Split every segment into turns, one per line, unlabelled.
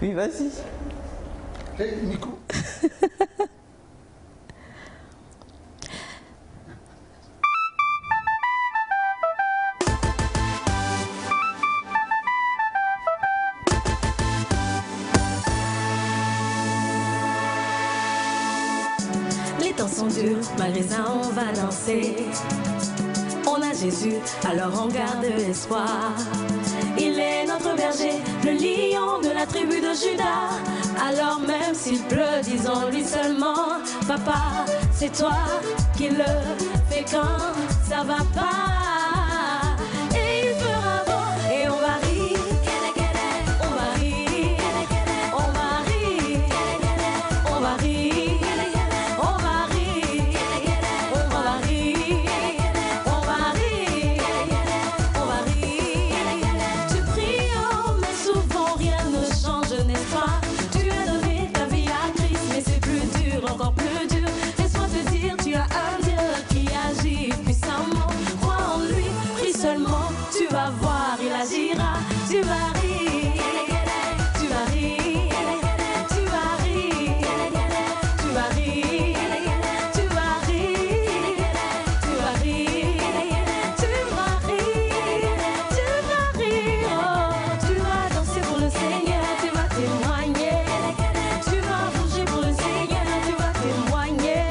Oui, vas-y.
Hey, Nico.
Les temps sont durs, malgré ça on va danser. On a Jésus, alors on garde l'espoir. Il est notre berger, le lion de la tribu de Judas. Alors même s'il pleut, disons-lui seulement, papa, c'est toi qui le fais quand ça va pas. Et il fera beau, et on va rire, on va rire, on va rire, on va rire. Encore plus dur, laisse-moi te dire, tu as un Dieu qui agit puissamment. Crois en lui, prie seulement, tu vas voir, il agira. Tu vas rire, tu vas rire, tu vas rire, tu vas rire, tu vas rire, tu vas rire, tu vas rire, tu vas rire. Oh, tu vas danser pour le Seigneur, tu vas témoigner, tu vas bouger pour le Seigneur. Témoigner,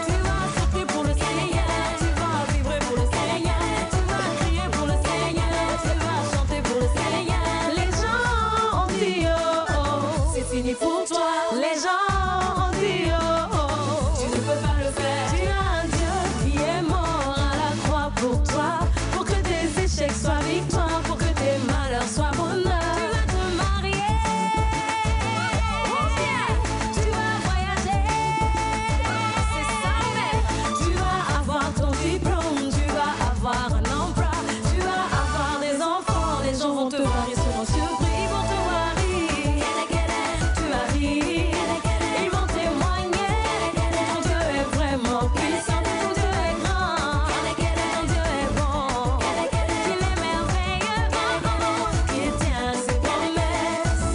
tu vas sauter pour le Seigneur, tu vas vibrer pour le Seigneur, tu vas crier pour le Seigneur, tu vas chanter pour le Seigneur. Les gens ont dit oh oh, c'est fini pour toi. Les gens ont dit oh oh, tu ne peux pas le faire. Tu as un Dieu qui est mort à la croix pour toi, pour que tes échecs soient victoires, pour que tes malheurs soient bonheur. Tu vas te marier. Tu vas avoir un emploi, tu vas avoir des enfants, les gens vont te voir, ils seront surpris, ils vont te voir rire, tu vas rire, ils vont témoigner, ton Dieu est vraiment puissant, ton Dieu est grand, ton Dieu est bon, qu'il est merveilleux, qu'il tient ses promesses.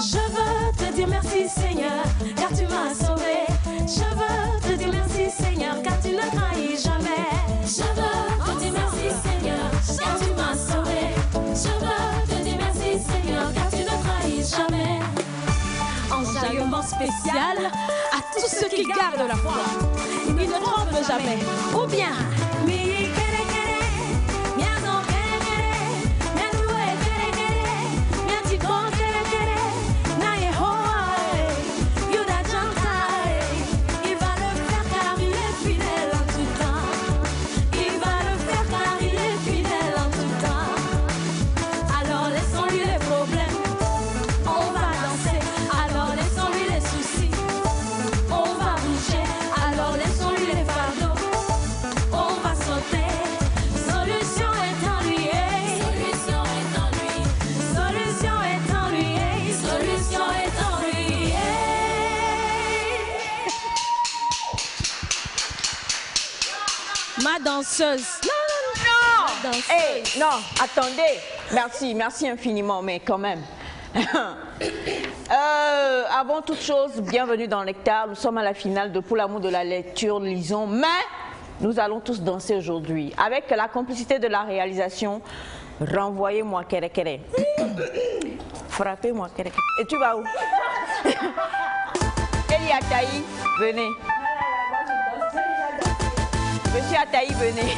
Je veux te dire merci Seigneur, car tu m'as sauvé. Je veux te dire merci Seigneur, car tu ne trahis jamais. Je veux te dire merci Seigneur, car tu m'as sauvé. Je veux te dire merci Seigneur, car tu ne trahis jamais. Enjaillement spécial à tous ceux qui gardent la foi. Ils ne trompent jamais. Ou bien, il va le faire car il est fidèle en tout temps. Il va le faire car il est fidèle en tout temps. Alors laissons-lui les problèmes, on va danser. Alors laissons-lui les soucis, on va bouger. Alors laissons-lui les fardeaux, on va sauter. Solution est en lui, solution est en lui, solution est en lui, solution est en lui. Ma danseuse.
Non, hey, non, attendez. Merci, merci infiniment, mais quand même. Avant toute chose, bienvenue dans Nectar. Nous sommes à la finale de Pour l'amour de la lecture, lisons. Mais nous allons tous danser aujourd'hui. Avec la complicité de la réalisation, renvoyez-moi kere kere. Frappez-moi kere kere. Et tu vas où? Elie Ataï, venez. Monsieur Ataï, venez.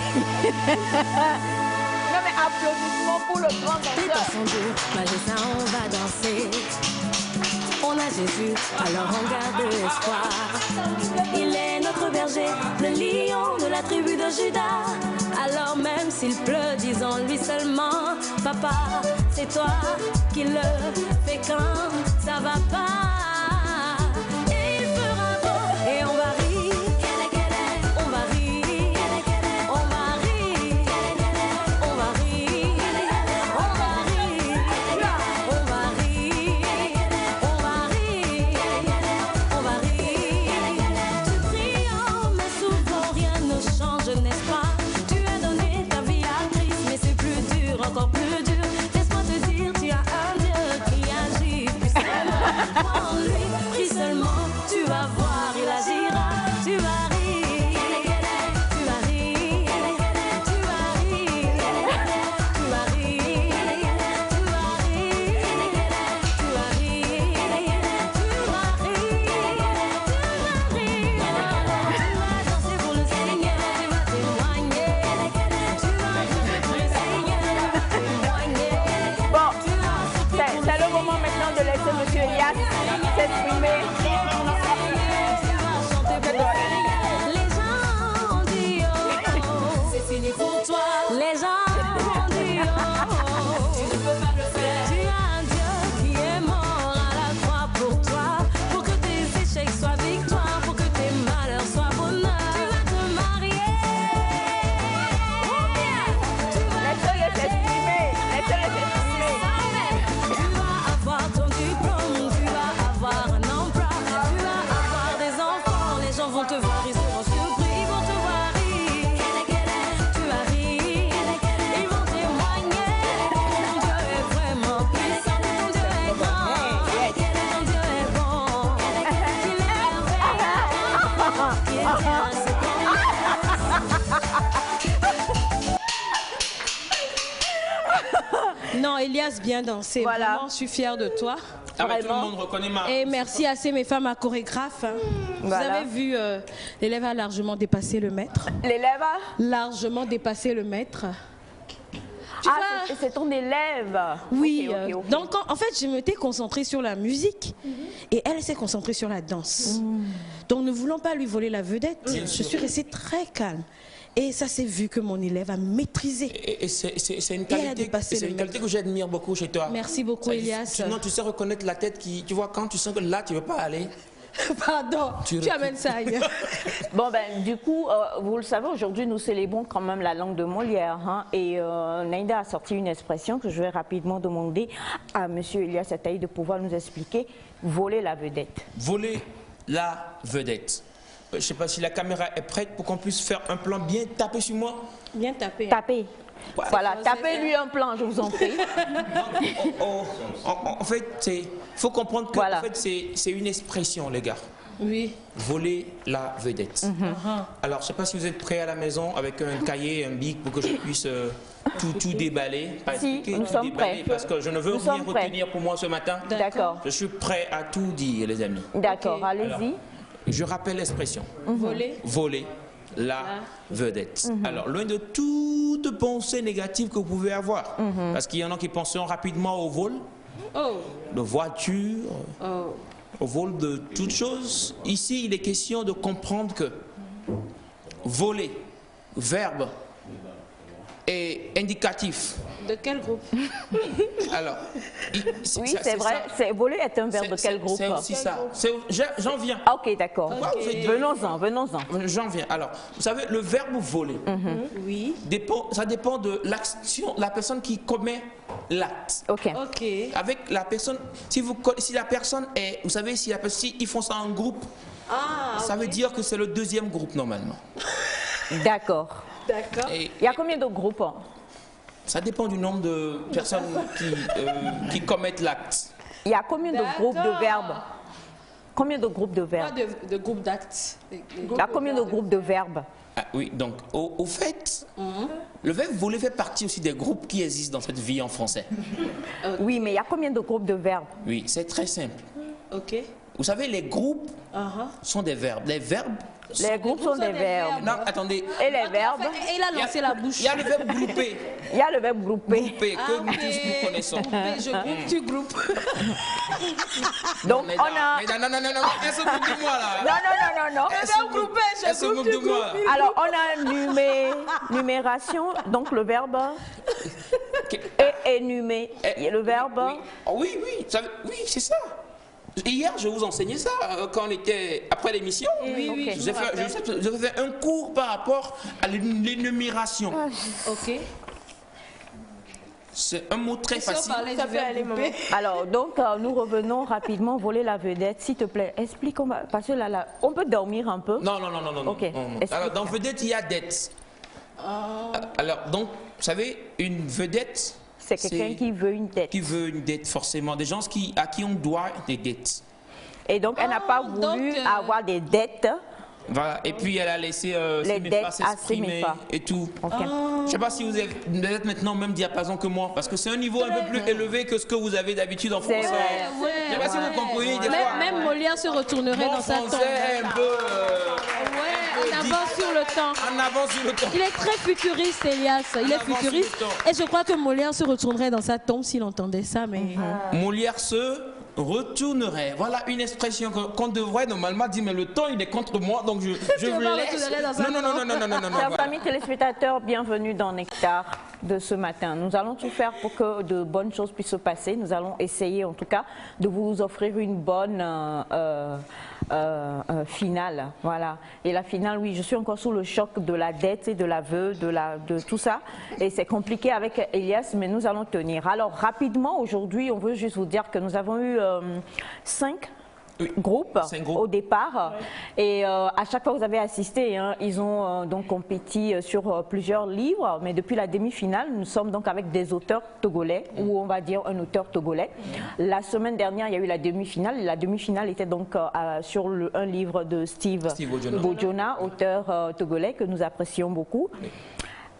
Non mais applaudissements pour le grand
Les
danseur.
temps sont durs, malgré ça on va danser. On a Jésus, alors on garde l'espoir. Il est notre berger, le lion de la tribu de Judas. Alors même s'il pleut, disons-lui seulement, papa, c'est toi qui le fais quand ça va pas. Et il fera beau, et on va rire, on va rire, on
Non, Elias, bien dansé.
Voilà.
Vraiment, je suis fière de toi.
Ah, mais tout le monde reconnaît ma...
Et merci à ces mes femmes à chorégraphes. Hein.
Voilà.
Vous avez vu, l'élève a largement dépassé le maître.
L'élève a...
Largement dépassé le maître. Tu
Ah,
vois?
c'est ton élève.
Oui,
Ok, ok.
donc en fait je m'étais concentrée sur la musique et elle s'est concentrée sur la danse. Donc ne voulant pas lui voler la vedette, je suis restée très calme. Et ça s'est vu que mon élève a maîtrisé.
Et c'est une
elle a
qualité,
dépassé
c'est
le
une qualité que j'admire beaucoup chez toi.
Merci beaucoup, Elias.
Sinon, tu sais reconnaître la tête qui... Tu vois, quand tu sens que là, tu ne veux pas aller...
Pardon, tu amènes ça ailleurs.
Bon, ben, du coup, vous le savez, aujourd'hui, nous célébrons quand même la langue de Molière. Hein, et Naïda a sorti une expression que je vais rapidement demander à M. Elias Ataï de pouvoir nous expliquer. Voler la vedette.
Voler la vedette. Je ne sais pas si la caméra est prête pour qu'on puisse faire un plan bien tapé sur moi.
Bien tapé.
Tapez.
Ouais.
Voilà, tapez-lui un plan, je vous en prie.
En fait, il faut comprendre que
Voilà.
en fait, c'est une expression, les gars.
Oui.
Voler la vedette. Alors, je ne sais pas si vous êtes prêts à la maison avec un cahier, un bic pour que je puisse tout déballer. Pas
Si,
expliquer,
nous
tout
sommes
déballer,
prêts.
parce que je ne veux
Nous
rien
sommes prêts.
retenir pour moi ce matin.
D'accord.
Je suis prêt à tout dire, les amis.
D'accord,
Ok.
allez-y.
Je rappelle l'expression.
Voler.
Voler la vedette. Alors, loin de toute pensée négative que vous pouvez avoir, parce qu'il y en a qui penseront rapidement au vol,
Oh.
de voitures,
Oh.
au vol de toutes choses. Ici, il est question de comprendre que voler, verbe et indicatif.
De quel groupe?
Alors,
Oui, c'est vrai. Voler est un verbe de quel groupe?
C'est aussi ça. J'en viens.
Ah, ok, d'accord.
Ok.
Venons-en, venons-en.
J'en viens. Alors, vous savez, le verbe voler,
Oui.
ça dépend de l'action, la personne qui commet l'acte.
Ok.
Ok.
Avec la personne, si la personne est, vous savez, si ils font ça en groupe,
Ah,
ça veut dire que c'est le deuxième groupe normalement.
D'accord.
d'accord.
Et
Il y a combien de groupes?
ça dépend du nombre de personnes qui commettent l'acte.
Il y a combien de groupes de
D'accord.
verbes? Combien de groupes de
Pas
verbes?
de groupe d'actes.
Il y a combien de groupes de verbes?
Ah, oui, donc au fait, le verbe voler fait partie aussi des groupes qui existent dans cette vie en français.
Oui, mais il y a combien de groupes de verbes?
Oui, c'est très simple.
Ok.
Vous savez, les groupes sont des verbes. Les verbes...
Les groupes sont des verbes.
Non, attendez.
Et les verbes?
Et il a lancé la bouche.
Il y a le verbe grouper.
Il y a le verbe grouper.
Grouper, que nous tous nous connaissons.
Grouper, je groupe, tu groupes.
Donc,
Mais
on a...
non, elle se moque de moi là.
Non.
Elle se moque- elle se moque de moi.
Alors, on a numération, donc le verbe et énumer. Le verbe...
Oui, oui, c'est ça. Hier, je vous enseignais ça quand on était après l'émission.
Oui, oui.
Ok.
Je vous ai fait un cours par rapport à l'énumération.
Ok.
C'est un mot très
Si on
facile.
parlait du verbe grouper.
Alors, donc, nous revenons rapidement, voler la vedette. S'il te plaît, explique, parce que là, on peut dormir un peu.
Non.
Ok,
non.
explique.
Alors, dans vedette, il y a dette. Alors, donc, vous savez, une vedette,
C'est quelqu'un qui veut une dette.
qui veut une dette, forcément. Des gens à qui on doit des dettes.
Et donc, elle n'a pas voulu
donc,
avoir des dettes.
Voilà. Et puis, elle a laissé
Les
Semefa
dettes à
s'exprimer
Semefa.
et tout.
Ok.
Je ne sais pas si vous êtes maintenant au même diapason que moi, parce que c'est un niveau un peu plus élevé que ce que vous avez d'habitude en
C'est
français.
vrai.
Je ne sais pas si vous comprenez des fois.
Même Molière se retournerait
Mon
dans sa tombe.
français est un peu...
Ouais, on avance sur le temps.
En avant sur le temps.
Il est très futuriste, Elias. Il est
avance sur
futuriste.
le temps.
Et je crois que Molière se retournerait dans sa tombe s'il entendait ça. Mais
Molière se retournerait. Voilà une expression qu'on devrait normalement dire, mais le temps il est contre moi, donc je vous
vas
laisse.
retourner dans sa
Non.
Chers
Voilà.
familles téléspectateurs, bienvenue dans Nectar de ce matin. Nous allons tout faire pour que de bonnes choses puissent se passer. Nous allons essayer en tout cas de vous offrir une bonne finale. Voilà. Et la finale, oui, je suis encore sous le choc de la dette et de l'aveu, de tout ça. Et c'est compliqué avec Elias, mais nous allons tenir. Alors rapidement, aujourd'hui, on veut juste vous dire que nous avons eu 5 groupes
5 groupes.
au départ. Et à chaque fois que vous avez assisté, hein, ils ont donc compéti sur plusieurs livres. Mais depuis la demi-finale, nous sommes donc avec des auteurs togolais, ou on va dire un auteur togolais. La semaine dernière, il y a eu la demi-finale. La demi-finale était donc sur un livre de Steve
Steve Ojona.
Bojona, auteur togolais que nous apprécions beaucoup.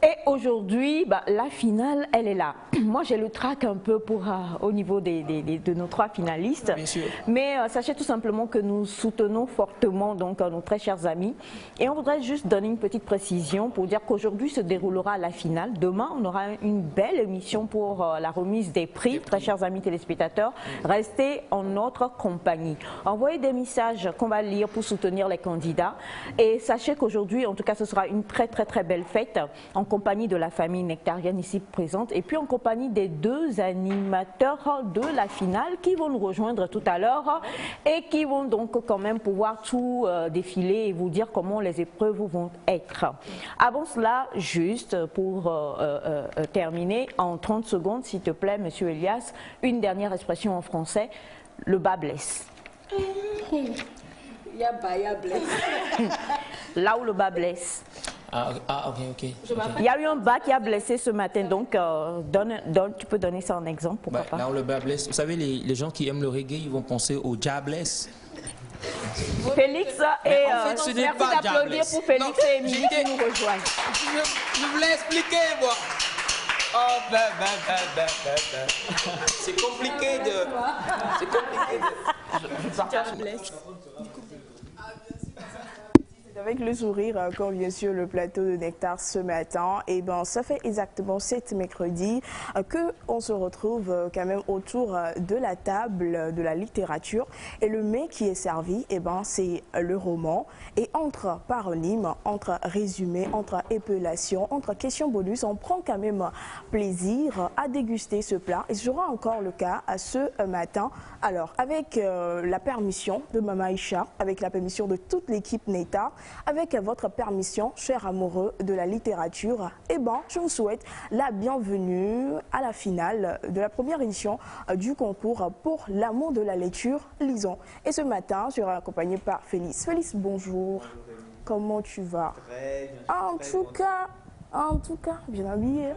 Et aujourd'hui, la finale, elle est là. Moi, j'ai le trac un peu pour, au niveau de nos 3 finalistes.
Bien sûr.
Mais sachez tout simplement que nous soutenons fortement donc, nos très chers amis. Et on voudrait juste donner une petite précision pour dire qu'aujourd'hui se déroulera la finale. Demain, on aura une belle émission pour la remise des prix. Très chers amis téléspectateurs, restez en notre compagnie. Envoyez des messages qu'on va lire pour soutenir les candidats. Et sachez qu'aujourd'hui, en tout cas, ce sera une très belle fête en compagnie de la famille nectarienne ici présente et puis en compagnie des 2 animateurs de la finale qui vont nous rejoindre tout à l'heure et qui vont donc quand même pouvoir tout défiler et vous dire comment les épreuves vont être. Avant cela, juste pour terminer, en 30 secondes, s'il te plaît, Monsieur Elias, une dernière expression en français, le bas blesse. Là où le bas blesse.
Ok.
Il y a eu un bas qui a blessé ce matin, donc tu peux donner ça en exemple, pourquoi pas.
Là où le bas blesse, vous savez, les gens qui aiment le reggae, ils vont penser au Jabless.
Félix et
en fait, ce n'est
merci
pas
d'applaudir pour Félix
non,
et Émilie qui nous rejoignent.
Je voulais expliquer, moi. Oh, c'est compliqué de... C'est compliqué de... Je partage.
Avec le sourire, encore bien sûr, le plateau de Nectar ce matin. Et ben, ça fait exactement 7 mercredis qu'on se retrouve quand même autour de la table de la littérature. Et le mets qui est servi, et ben, c'est le roman. Et entre paronymes, entre résumés, entre épellations, entre questions bonus, on prend quand même plaisir à déguster ce plat. Et ce sera encore le cas ce matin. Alors, avec la permission de Mama Aïcha, avec la permission de toute l'équipe Nectar, avec votre permission, chers amoureux de la littérature, eh ben, je vous souhaite la bienvenue à la finale de la première édition du concours pour l'amour de la lecture, lisons. Et ce matin, je serai accompagnée par Félix. Félix, bonjour. Comment tu vas?
Très bien.
En tout cas, bien habillé.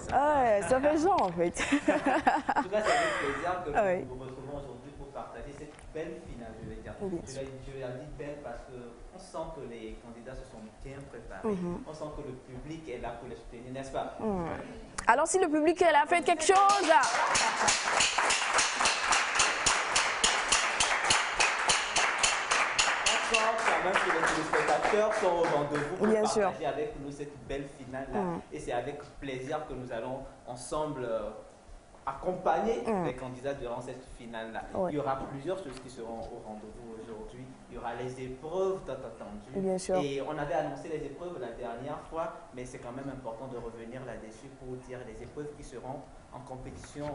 Ouais, ça fait genre en fait.
En tout cas, c'est avec plaisir que nous nous retrouvons aujourd'hui pour partager cette belle finale, je vais dire. Je la dis belle parce qu'on sent que les candidats se sont bien préparés. On sent que le public est là pour les soutenir, n'est-ce pas?
Alors si le public est là, faites quelque chose.
Quand même que les téléspectateurs sont au rendez-vous pour
partager
avec nous cette belle finale-là. Et c'est avec plaisir que nous allons ensemble accompagner les candidats durant cette finale-là. Il y aura plusieurs choses qui seront au rendez-vous aujourd'hui. Il y aura les épreuves tant attendues.
Bien sûr.
Et on avait annoncé les épreuves la dernière fois, mais c'est quand même important de revenir là-dessus pour dire les épreuves qui seront en compétition,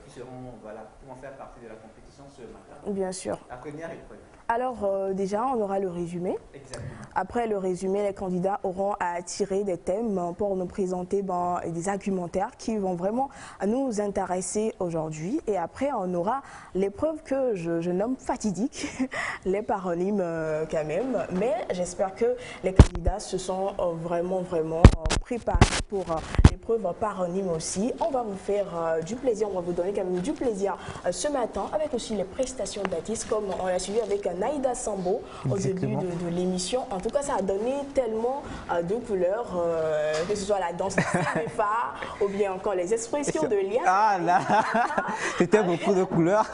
qui vont faire partie de la compétition ce matin. Bien sûr. La première épreuve.
Alors déjà, on aura le résumé.
Exactement.
Après le résumé, les candidats auront à tirer des thèmes pour nous présenter des argumentaires qui vont vraiment nous intéresser aujourd'hui. Et après, on aura l'épreuve que je nomme fatidique, les paronymes quand même. Mais j'espère que les candidats se sont vraiment préparés pour l'épreuve paronyme aussi. On va vous faire du plaisir, on va vous donner quand même du plaisir ce matin avec aussi les prestations d'artistes comme on l'a suivi avec Naïda Sambo au début de l'émission. En tout cas, ça a donné tellement de couleurs, que ce soit la danse de CFA ou bien encore les expressions de Liane.
Ah là, c'était beaucoup de couleurs.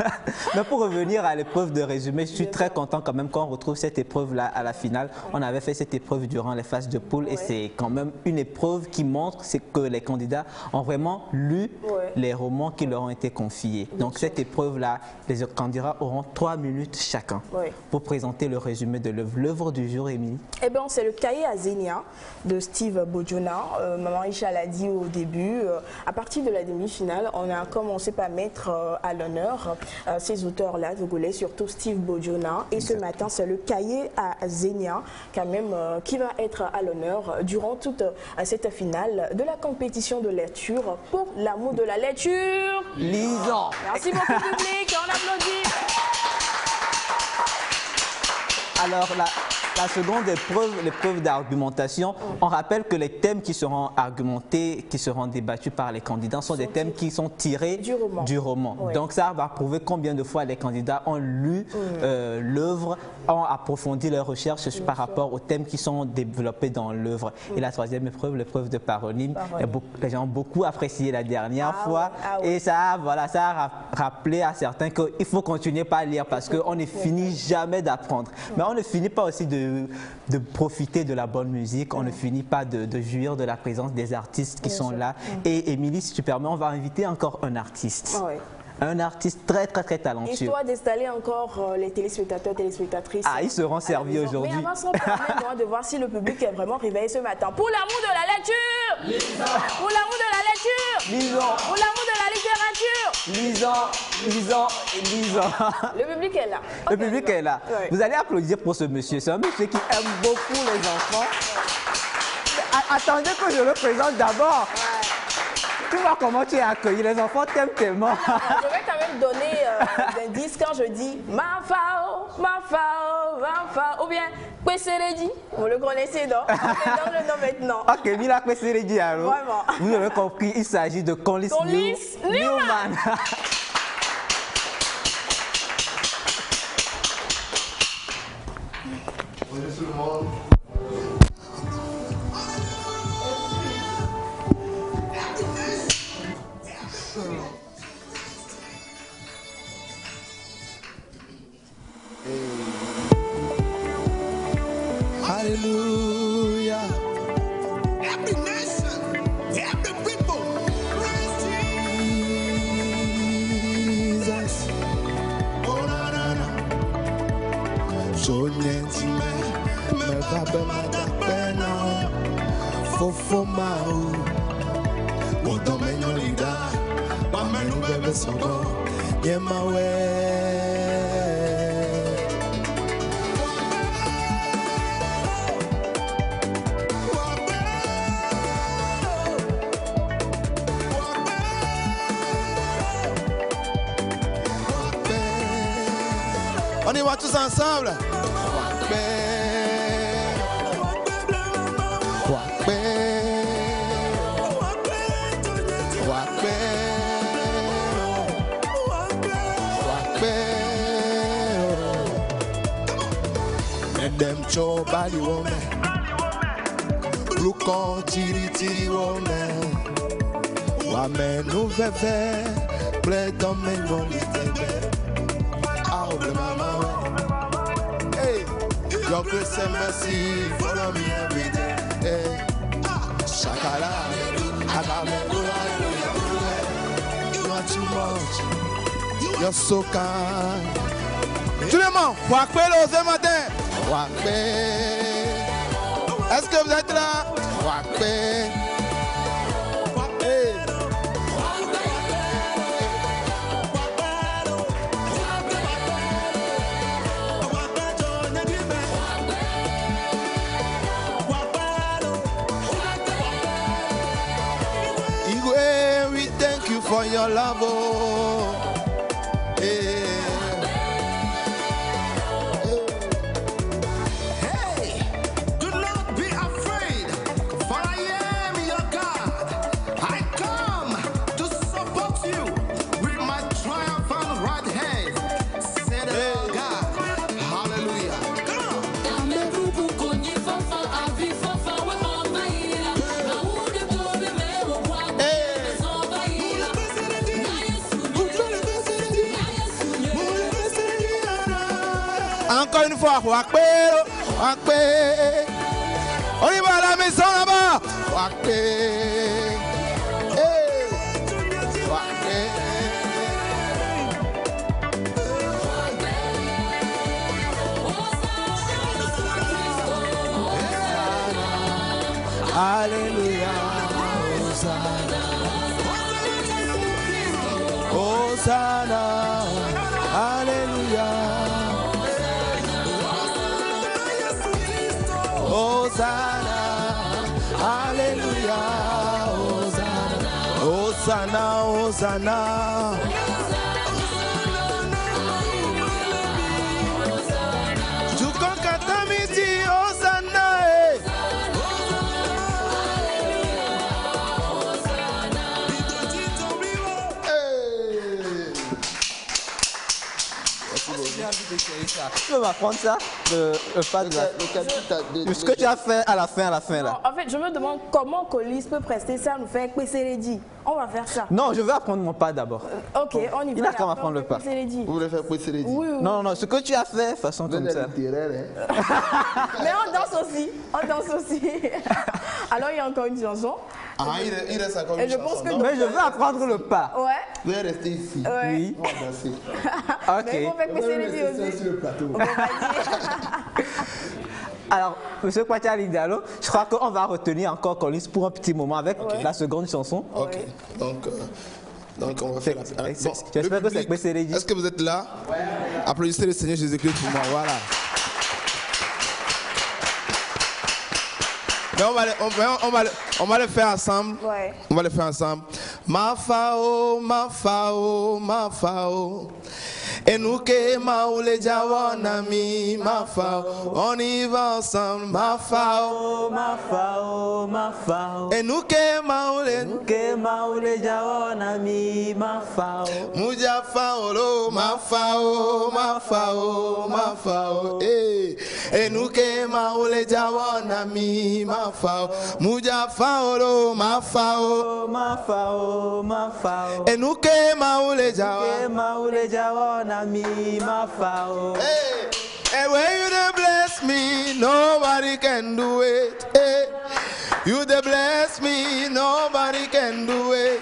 Mais pour revenir à l'épreuve de résumé, je suis très content quand même quand on retrouve cette épreuve-là à la finale. On avait fait cette épreuve durant les phases de poule et c'est quand même une épreuve qui montre que les candidats ont vraiment lu les romans qui leur ont été confiés. Donc cette épreuve-là, les candidats auront 3 minutes chacun pour présenter le résumé de l'œuvre. L'œuvre du jour, Émilie?
Eh bien, c'est le cahier à Zénia de Steve Bojona. Maman Aïcha l'a dit au début. À partir de la demi-finale, on a commencé par mettre à l'honneur ces auteurs-là togolais, surtout Steve Bojona. Et ce matin, c'est le cahier à Zénia, quand même, qui va être à l'honneur durant toute cette finale de la compétition de lecture pour l'amour de la lecture.
Lisons.
Merci beaucoup, public. On applaudit.
Alors là, la seconde épreuve, l'épreuve d'argumentation, on rappelle que les thèmes qui seront argumentés, qui seront débattus par les candidats sont des thèmes qui sont tirés du roman.
Oui.
Donc ça va prouver combien de fois les candidats ont lu l'œuvre, ont approfondi leurs recherches par rapport aux thèmes qui sont développés dans l'œuvre. Et la troisième épreuve, l'épreuve de paronyme, les gens ont beaucoup apprécié la dernière fois et ça, voilà, ça a rappelé à certains qu'il faut continuer par lire parce qu'on ne finit jamais d'apprendre. Mais on ne finit pas aussi de profiter de la bonne musique, on ne finit pas de jouir de la présence des artistes qui sont là. Et Émilie, si tu permets, on va inviter encore un artiste. Un artiste très talentueux.
Histoire d'installer encore les téléspectateurs, téléspectatrices.
Ah, ils seront servis aujourd'hui.
Mais avant, ça permet de voir si le public est vraiment réveillé ce matin. Pour l'amour de la lecture, lisons. Pour l'amour de la lecture,
lisons.
Pour l'amour de la littérature,
lisons.
Le public est là.
Le public est là.
Ouais.
Vous allez applaudir pour ce monsieur. C'est un monsieur qui aime beaucoup les enfants. Attendez que je le présente d'abord. Tu vois comment tu es accueilli, les enfants t'aiment tellement.
Je vais quand même donner des indices quand je dis ma fao, ou bien Kweseredi. Vous le connaissez, non? Je donne le nom maintenant.
Ok, Mila Kweseredi alors.
Vraiment.
Vous avez compris, il s'agit de Conlis Newman.
Bonjour tout le monde.
Hallelujah. Every nation, every people, praise Jesus. Oh, na, na, na. So, Nancy, me vabe madapena. Fofo mau. Wodo menyo lida. Bamenu bebe songo. Yema we. On y va tous ensemble. And them show body woman. Look on tiri woman. Woman no veve. Play don't make no little. Your grace and mercy follow me every day. Hey. Shakara, you are too much. You're so kind. Tout le monde, Wakpe le matin. Wakpe. Est-ce que vous êtes là? Wakpe. Hey. We thank you for your love, oh. Hey, do not be afraid, for I am your God. I come to support you with my triumphant right hand. Say the Lord God. Hallelujah. Come on. Encore une fois, Wakpe. On y va à la maison là-bas. Wakpe. Hey. Wakpe. Alléluia. Hosanna. Alléluia. Hosanna, Alléluia, Hosanna, Hosanna, Hosanna. Tu conquêtes midi, oh,
Tu peux m'apprendre ça, le pas de la... Ce que tu as fait à la fin là.
Non, en fait, je me demande comment Colis peut prester ça, nous faire Kwesseredi. On va faire ça.
Non, je vais apprendre mon pas d'abord.
Ok, on y va.
Il a qu'à m'apprendre le pas.
Vous voulez faire Kwesseredi?
Oui, oui.
Non, ce que tu as fait, façon comme ça.
Mais on danse aussi. Alors, il y a encore une chanson.
Ah, il reste encore
Et
une
je pense
chanson.
que
non?
Mais je veux apprendre le pas.
Ouais.
Vous allez rester ici.
Ouais.
Oui.
On va danser.
Ok.
Mais on fait
Vous allez
Kwesseredi
rester
aussi.
sur le plateau.
Bon, vas-y.
Alors, M. Kwachali Diallo, je crois qu'on va retenir encore Collins pour un petit moment avec la seconde chanson.
Ok. Donc on va faire la...
J'espère que c'est Kwesseredi.
Est-ce que vous êtes là? Ouais. Applaudissez le Seigneur Jésus-Christ pour moi. Voilà. Mais on va le faire ensemble.
Ouais.
On va le faire ensemble. Ma fao. Et nous que maoule jawanami, ma fao. On y va ensemble, ma fao. Et nous que maoule
jawanami, ma fao.
Muja fao, ma fao. Et nous que maoule jawanami, ma fao. Muja fao, ma fao. Et nous que maoule jawanami, ma fao. Hey, and when you dey bless me, nobody can do it. Hey, you dey bless me, nobody can do it.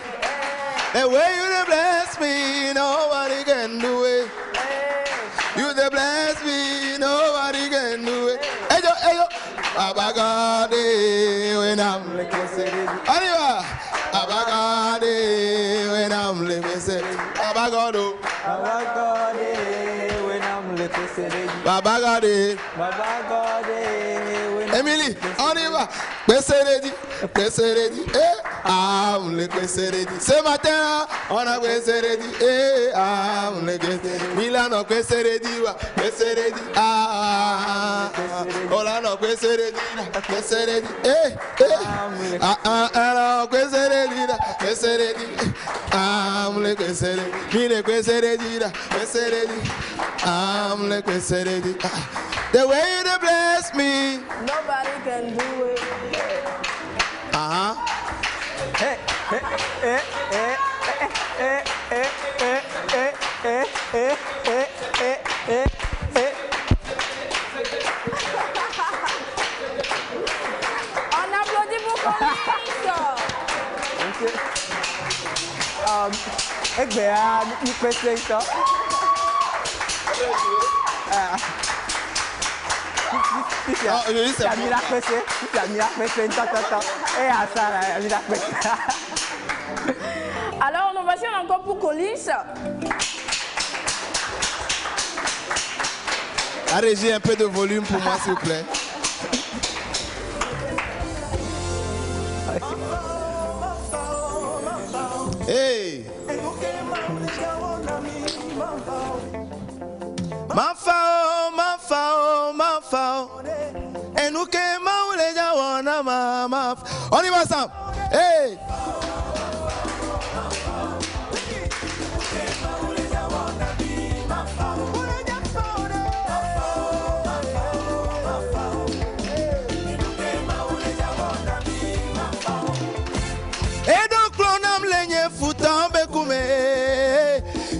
And when you dey bless me, nobody can do it. You dey bless me, nobody can do it. Hey yo, Abagade when I'm like Arriba, Abagade when I'm like Abagado. Babagade. Emily, on y va. Kwesseredi. On le Kwesseredi. Ce matin, on a Kwesseredi. On le Kwesseredi. Milano Kwesseredi. Olano Kwesseredi. Kwesseredi. On le Kwesseredi. Mile Kwesseredi. I'm like Kwesseredi. The way you bless me,
Nobody can do it. On applaudit pour Alors, on ovation encore pour Colis.
La régie, un peu de volume pour moi, s'il vous plaît. Hey! Ma fao. Et nous que maoule jawana ma. On y va ensemble. Hey! Et donc l'on lenye foutant bekume.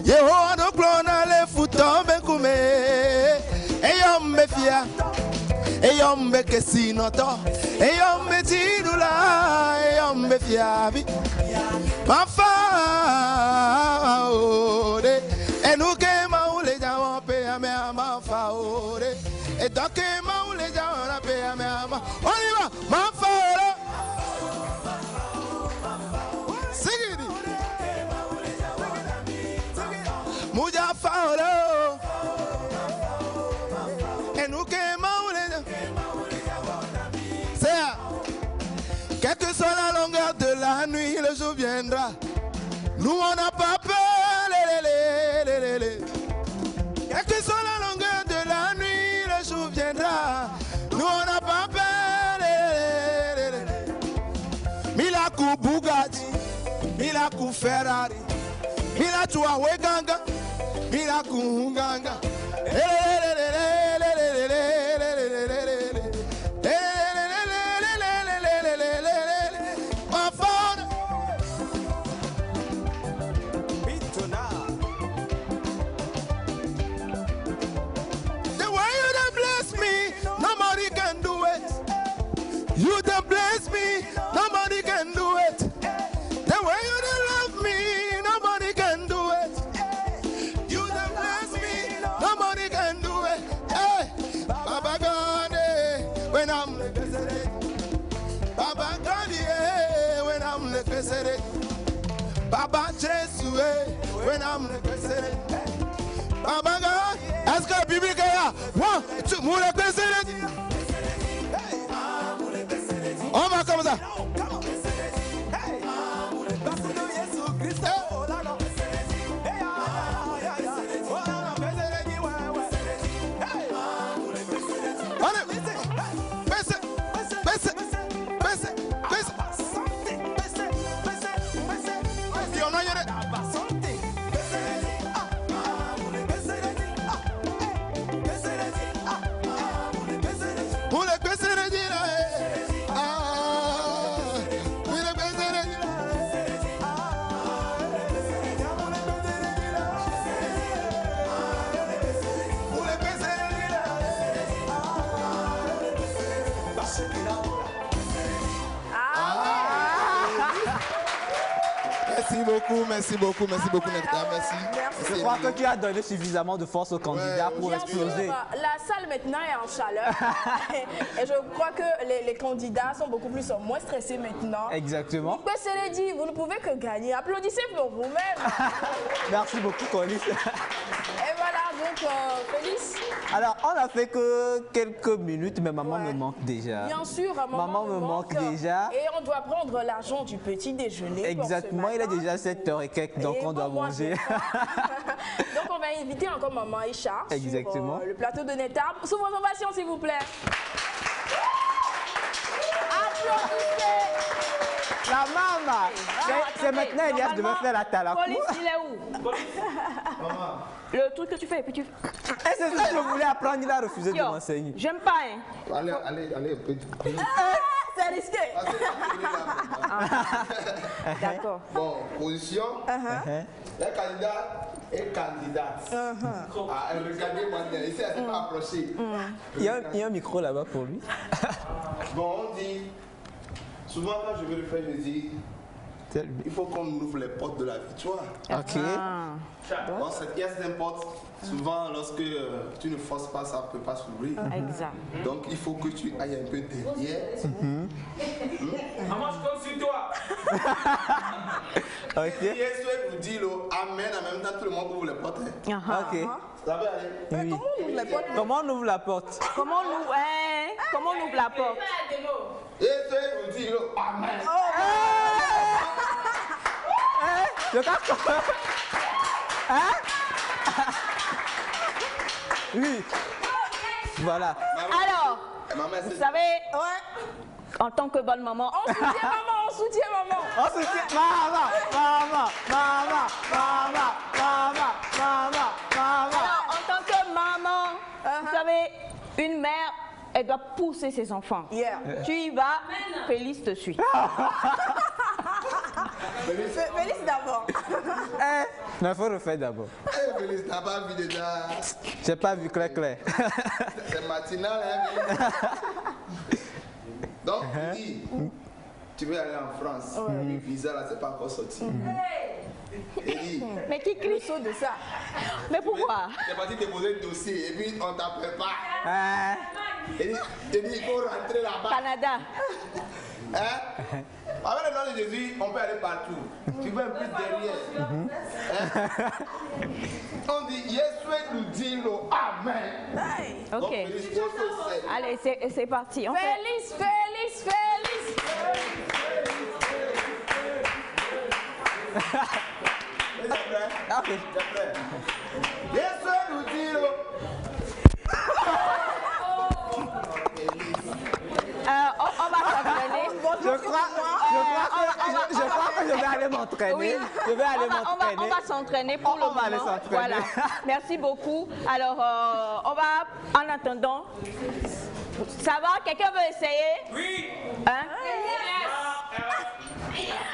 Yehowa donc l'on a le foutant bekume. Et yom me fia. Et yom me kesinoto. Et yom me tidula. Et yom me fiabi. Ma faode. Et nous que maoule jawan pe ame ma faode. Et donc que maoule jawan pe ame ma. On y va. Ma faode. Sigidi. Muja faolo. Et nous que maoule. C'est quelle que soit la longueur de la nuit, le jour viendra. Nous on n'a pas peur. Quelle que soit la longueur de la nuit, le jour viendra. Nous on n'a pas peur. Milaku Bugatti, Milaku Ferrari, Milaku Aweganga, Inakunganga. My father. The way you done bless me, nobody can do it. You done bless me, nobody can do it. The way you done love me, nobody can do it. You done bless me, nobody can do it. Hey, Baba God, when I'm the president. Baba God, when I'm the president. Baba Jesus, when I'm the president. Baba God, est-ce que le public est là? One, two, vous le président. On va comme ça. Merci beaucoup, Nectar, merci.
Je crois que tu as donné suffisamment de force aux candidats pour
Bien
exploser.
sûr, la salle maintenant est en chaleur et je crois que les candidats sont moins stressés maintenant.
Exactement.
Mais cela dit, vous ne pouvez que gagner. Applaudissez pour vous-même.
Merci beaucoup, Colis.
Et voilà, donc Félix.
Alors, on a fait que quelques minutes, mais maman me manque déjà.
Bien sûr,
maman me manque déjà.
Et on doit prendre l'argent du petit déjeuner.
Exactement, il est déjà 7h et quelques, donc on doit manger.
Donc on va inviter encore maman Aïcha
Exactement.
sur le plateau de Nectar. Sous vos ovations, s'il vous plaît. Applaudissez.
La maman. C'est maintenant Elias devait faire la talakou.
Police, il est où? Le truc que tu fais, et puis tu...
Et c'est ça que je voulais apprendre, il a refusé de m'enseigner.
J'aime pas, hein.
Allez, un peu.
C'est risqué.
D'accord.
Bon, position. La candidate est candidate. Regardez-moi, ici, elle ne s'est pas approchée.
Il y a un micro là-bas pour lui.
Bon, on dit, souvent quand je vais le faire, je dis, il faut qu'on ouvre les portes de la victoire.
Ok.
Bon, cette pièce d'importe, souvent lorsque tu ne forces pas, ça ne peut pas s'ouvrir.
Exact.
Donc il faut que tu ailles un peu derrière.
Maman, je compte sur toi.
Ok. Et Yeshua vous dit Amen, en même temps tout le monde ouvre les portes.
Ok.
Ça va aller.
Oui. Comment on ouvre la porte?
Comment on ouvre la porte?
Yeshua vous dit Amen.
Le casque. Oui. Voilà.
Alors, vous savez, en tant que bonne maman,
on soutient maman.
Alors, en tant que maman, vous savez, une mère, elle doit pousser ses enfants. Tu y vas, Félix te suit.
Félix d'abord.
Il faut le faire d'abord.
Félix, t'as pas vu déjà?
J'ai pas vu clair.
C'est matinal, hein? Donc, tu dis, tu veux aller en France. Le visa, là, c'est pas encore sorti. Il dit,
mais qui crie
de ça?
Mais pourquoi?
t'es parti déposer le dossier et puis on t'appelle pas. Il dit, il faut rentrer là-bas.
Canada.
Avec le nom de Jésus, on peut aller partout. Tu veux un peu derrière. On dit, Yeshua nous dit le Amen.
Ok.
Donc, Félix,
allez, c'est parti.
Félix.
Ok. Yeshua nous dit le...
on va s'entraîner.
Je crois que je vais aller m'entraîner.
Oui.
Je vais aller m'entraîner.
On va s'entraîner pour le moment.
On va aller s'entraîner.
Voilà. Merci beaucoup. Alors, on va, en attendant, ça va? Quelqu'un veut essayer? Oui. Hein?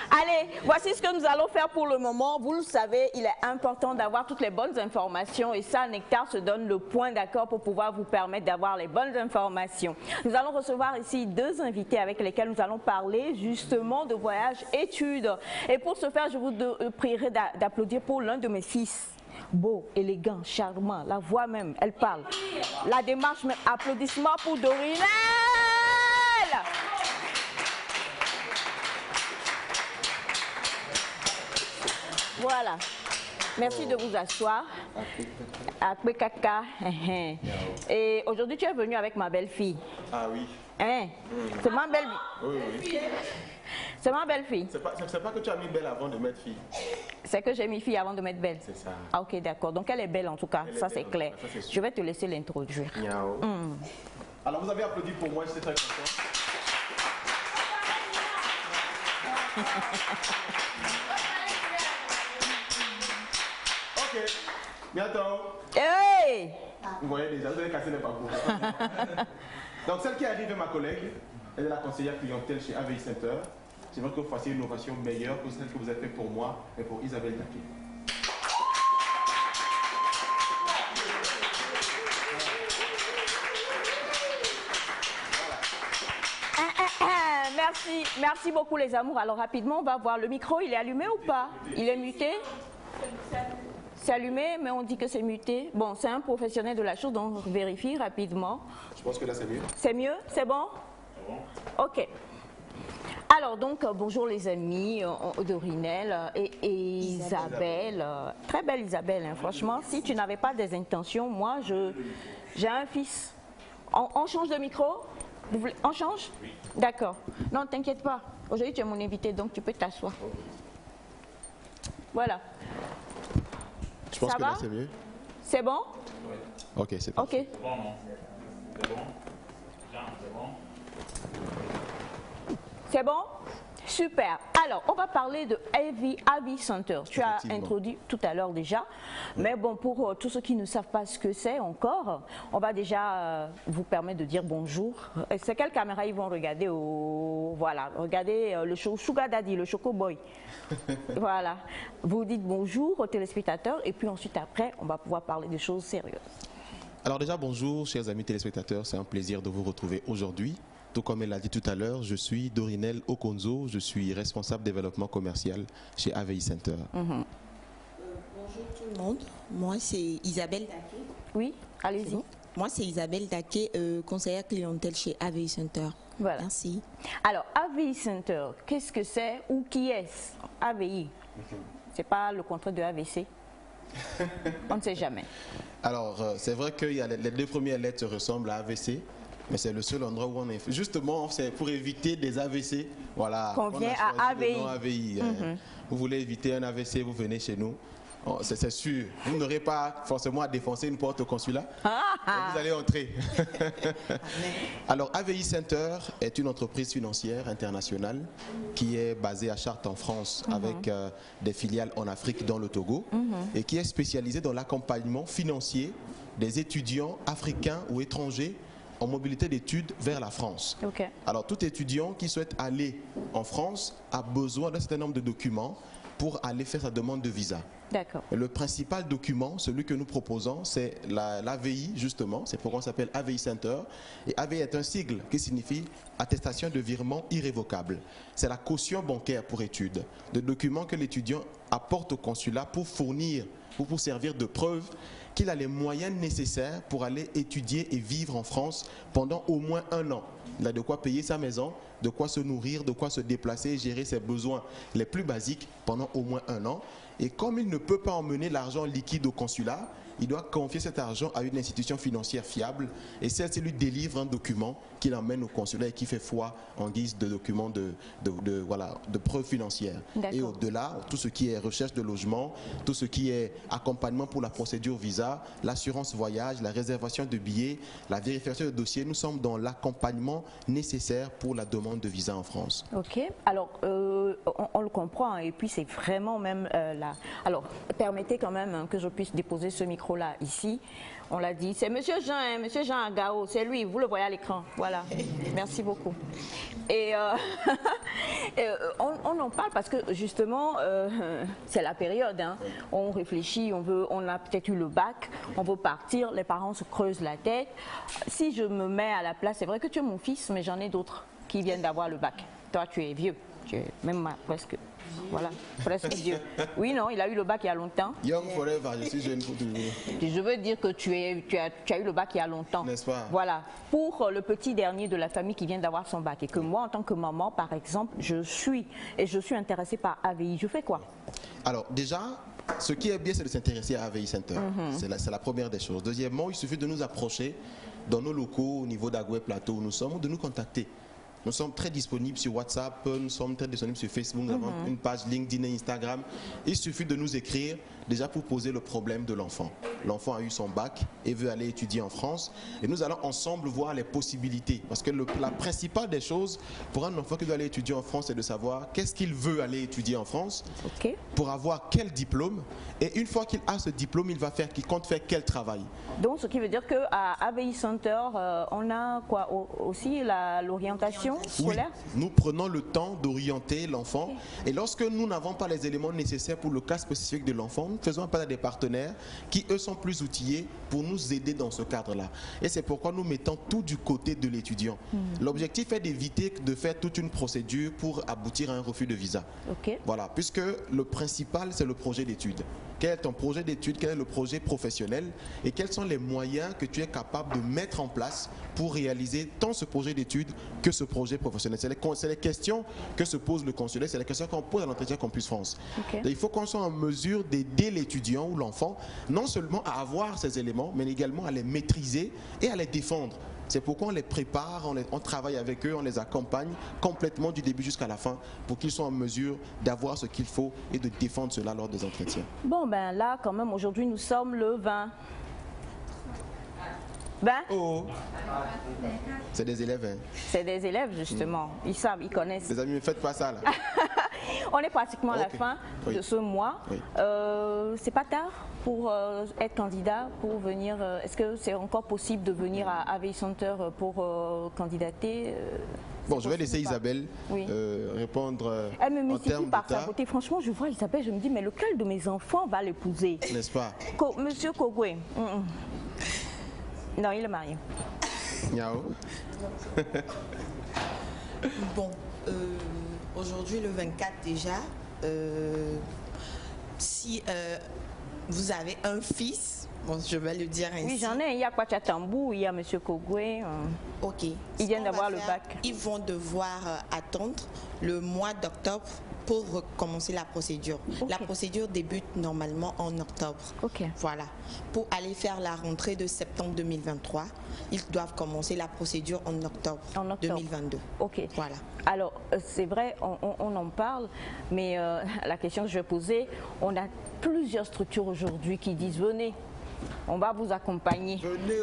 Allez, voici ce que nous allons faire pour le moment. Vous le savez, il est important d'avoir toutes les bonnes informations et ça, Nectar se donne le point d'accord pour pouvoir vous permettre d'avoir les bonnes informations. Nous allons recevoir ici 2 invités avec lesquels nous allons parler justement de voyage études. Et pour ce faire, je vous prierai d'applaudir pour l'un de mes fils. Beau, élégant, charmant, la voix même, elle parle. La démarche même, applaudissements pour Dorinel! Voilà. Merci de vous asseoir. Après caca. Et aujourd'hui, tu es venu avec ma belle-fille.
Ah oui.
Hein? C'est ma belle.
Oui, oui.
C'est ma belle-fille.
C'est pas que tu as mis belle avant de mettre fille.
C'est que j'ai mis fille avant de mettre belle.
C'est ça.
Ah ok, d'accord. Donc elle est belle en tout cas. Ça c'est clair.
Ça, c'est sûr.
Je vais te laisser l'introduire.
Miaou. Alors vous avez applaudi pour moi, j'étais très content. Ok, bientôt.
Hey!
Vous voyez déjà, vous avez cassé les parcours. Donc celle qui arrive est ma collègue. Elle est la conseillère clientèle chez AVI Center. C'est vrai que vous fassiez une innovation meilleure que celle que vous avez fait pour moi et pour Isabelle Daquet.
Merci beaucoup les amours. Alors rapidement, on va voir le micro, il est allumé ou pas? Il est muté? C'est allumé, mais on dit que c'est muté. Bon, c'est un professionnel de la chose, donc on vérifie rapidement.
Je pense que là c'est mieux.
C'est mieux? C'est bon? C'est bon. Ok. Alors donc, bonjour les amis, Dorinel et Isabelle. Très belle Isabelle, hein, franchement. Si tu n'avais pas des intentions, moi, j'ai un fils. On change de micro? On change? Oui. D'accord. Non, t'inquiète pas. Aujourd'hui, tu es mon invité, donc tu peux t'asseoir. Voilà.
Je pense que là c'est mieux.
C'est bon?
Oui. Ok, c'est bon.
Ok.
C'est bon, non? C'est bon? Jean, c'est bon?
C'est bon? Super. Alors, on va parler de AVI Center. Tu as introduit tout à l'heure déjà. Mais bon, pour tous ceux qui ne savent pas ce que c'est encore, on va déjà vous permettre de dire bonjour. C'est quelle caméra ils vont regarder? Voilà, regardez le Sugar Daddy, le Choco Boy. Voilà. Vous dites bonjour aux téléspectateurs et puis ensuite après, on va pouvoir parler de choses sérieuses.
Alors déjà, bonjour chers amis téléspectateurs. C'est un plaisir de vous retrouver aujourd'hui. Tout comme elle l'a dit tout à l'heure, je suis Dorinel Okonzo, je suis responsable développement commercial chez AVI Center.
Bonjour tout le monde, moi c'est Isabelle Daquet.
Oui, allez-y.
Bon. Moi c'est Isabelle Daquet, conseillère clientèle chez AVI Center.
Voilà.
Merci.
Alors AVI Center, qu'est-ce que c'est ou qui est-ce? AVI, c'est pas le contraire de AVC? On ne sait jamais.
Alors c'est vrai que les 2 premières lettres se ressemblent à AVC. Mais c'est le seul endroit où on est. Justement, c'est pour éviter des AVC. Voilà.
Qu'on vient à AVI.
AVI. Vous voulez éviter un AVC, vous venez chez nous. Oh, c'est sûr. Vous n'aurez pas forcément à défoncer une porte au consulat. Vous allez entrer. Alors, AVI Center est une entreprise financière internationale qui est basée à Chartres en France avec des filiales en Afrique, dans le Togo, et qui est spécialisée dans l'accompagnement financier des étudiants africains ou étrangers en mobilité d'études vers la France.
Okay.
Alors, tout étudiant qui souhaite aller en France a besoin d'un certain nombre de documents pour aller faire sa demande de visa.
D'accord.
Le principal document, celui que nous proposons, c'est l'AVI, justement. C'est pourquoi on s'appelle AVI Center. Et AVI est un sigle qui signifie attestation de virement irrévocable. C'est la caution bancaire pour études. Le document que l'étudiant apporte au consulat pour fournir ou pour servir de preuve qu'il a les moyens nécessaires pour aller étudier et vivre en France pendant au moins 1 an. Il a de quoi payer sa maison, de quoi se nourrir, de quoi se déplacer et gérer ses besoins les plus basiques pendant au moins 1 an. Et comme il ne peut pas emmener l'argent liquide au consulat, il doit confier cet argent à une institution financière fiable et celle-ci lui délivre un document qu'il emmène au consulat et qui fait foi en guise de document de preuve financière. Et au-delà, tout ce qui est recherche de logement, tout ce qui est accompagnement pour la procédure visa, l'assurance voyage, la réservation de billets, la vérification de dossiers, nous sommes dans l'accompagnement nécessaire pour la demande de visa en France.
Ok, alors on le comprend et puis c'est vraiment même là. Alors permettez quand même que je puisse déposer ce micro là ici. On l'a dit, c'est Monsieur Jean Agao, c'est lui, vous le voyez à l'écran. Voilà, merci beaucoup. Et on en parle parce que justement, c'est la période. Hein. On réfléchit, on a peut-être eu le bac, on veut partir, les parents se creusent la tête. Si je me mets à la place, c'est vrai que tu es mon fils, mais j'en ai d'autres qui viennent d'avoir le bac. Toi, tu es vieux, tu es même presque. Voilà, presque vieux. Oui, non, il a eu le bac il y a longtemps.
Young forever, je suis jeune pour toujours.
Je veux dire que tu as eu le bac il y a longtemps.
N'est-ce pas?
Voilà, pour le petit dernier de la famille qui vient d'avoir son bac. Et que moi, en tant que maman, par exemple, je suis intéressée par AVI. Je fais quoi?
Alors, déjà, ce qui est bien, c'est de s'intéresser à AVI Center. C'est la première des choses. Deuxièmement, il suffit de nous approcher dans nos locaux au niveau d'Agoué Plateau où nous sommes, ou de nous contacter. Nous sommes très disponibles sur WhatsApp, nous sommes très disponibles sur Facebook, nous avons une page LinkedIn et Instagram. Il suffit de nous écrire déjà pour poser le problème de l'enfant. L'enfant a eu son bac et veut aller étudier en France. Et nous allons ensemble voir les possibilités. Parce que la principale des choses pour un enfant qui doit aller étudier en France, c'est de savoir qu'est-ce qu'il veut aller étudier en France, pour avoir quel diplôme. Et une fois qu'il a ce diplôme, il compte faire quel travail.
Donc, ce qui veut dire qu'à AVI Center, on a quoi aussi l'orientation scolaire?
Oui, nous prenons le temps d'orienter l'enfant. Et lorsque nous n'avons pas les éléments nécessaires pour le cas spécifique de l'enfant, nous faisons appel à des partenaires qui, eux, sont plus outillés pour nous aider dans ce cadre-là. Et c'est pourquoi nous mettons tout du côté de l'étudiant. L'objectif est d'éviter de faire toute une procédure pour aboutir à un refus de visa. Voilà, puisque le principal, c'est le projet d'études. Quel est ton projet d'études, quel est le projet professionnel et quels sont les moyens que tu es capable de mettre en place pour réaliser tant ce projet d'études que ce projet professionnel. C'est les questions que se pose le consulat, c'est les questions qu'on pose à l'entretien Campus France. Il faut qu'on soit en mesure d'aider l'étudiant ou l'enfant non seulement à avoir ces éléments, mais également à les maîtriser et à les défendre. C'est pourquoi on les prépare, on travaille avec eux, on les accompagne complètement du début jusqu'à la fin pour qu'ils soient en mesure d'avoir ce qu'il faut et de défendre cela lors des entretiens.
Bon, ben là, quand même, aujourd'hui, nous sommes le 20.
Oh. C'est des élèves. Hein.
C'est des élèves, justement. Ils savent, ils connaissent.
Les amis, ne faites pas ça, là.
On est pratiquement à la fin de ce mois. C'est pas tard pour être candidat, pour venir. Est-ce que c'est encore possible de venir à AVI Center pour candidater?
Bon, je vais laisser Isabelle répondre.
Elle me mystifie par sa beauté. Franchement, je vois Isabelle, je me dis, mais lequel de mes enfants va l'épouser?
N'est-ce pas?
Monsieur Kogwe. Non, il est marié.
Niao.
Bon, aujourd'hui le 24 déjà, si vous avez un fils, bon, je vais le dire ainsi.
Oui, j'en ai. Il y a Kwachatambou, il y a Monsieur Kogwe.
Ok.
Ils viennent d'avoir le bac.
Ils vont devoir attendre le mois d'octobre pour commencer la procédure. La procédure débute normalement en octobre. Voilà. Pour aller faire la rentrée de septembre 2023, ils doivent commencer la procédure en octobre 2022. Voilà.
Alors, c'est vrai, on en parle, mais la question que je vais poser, on a plusieurs structures aujourd'hui qui disent venez. On va vous accompagner.
Venez,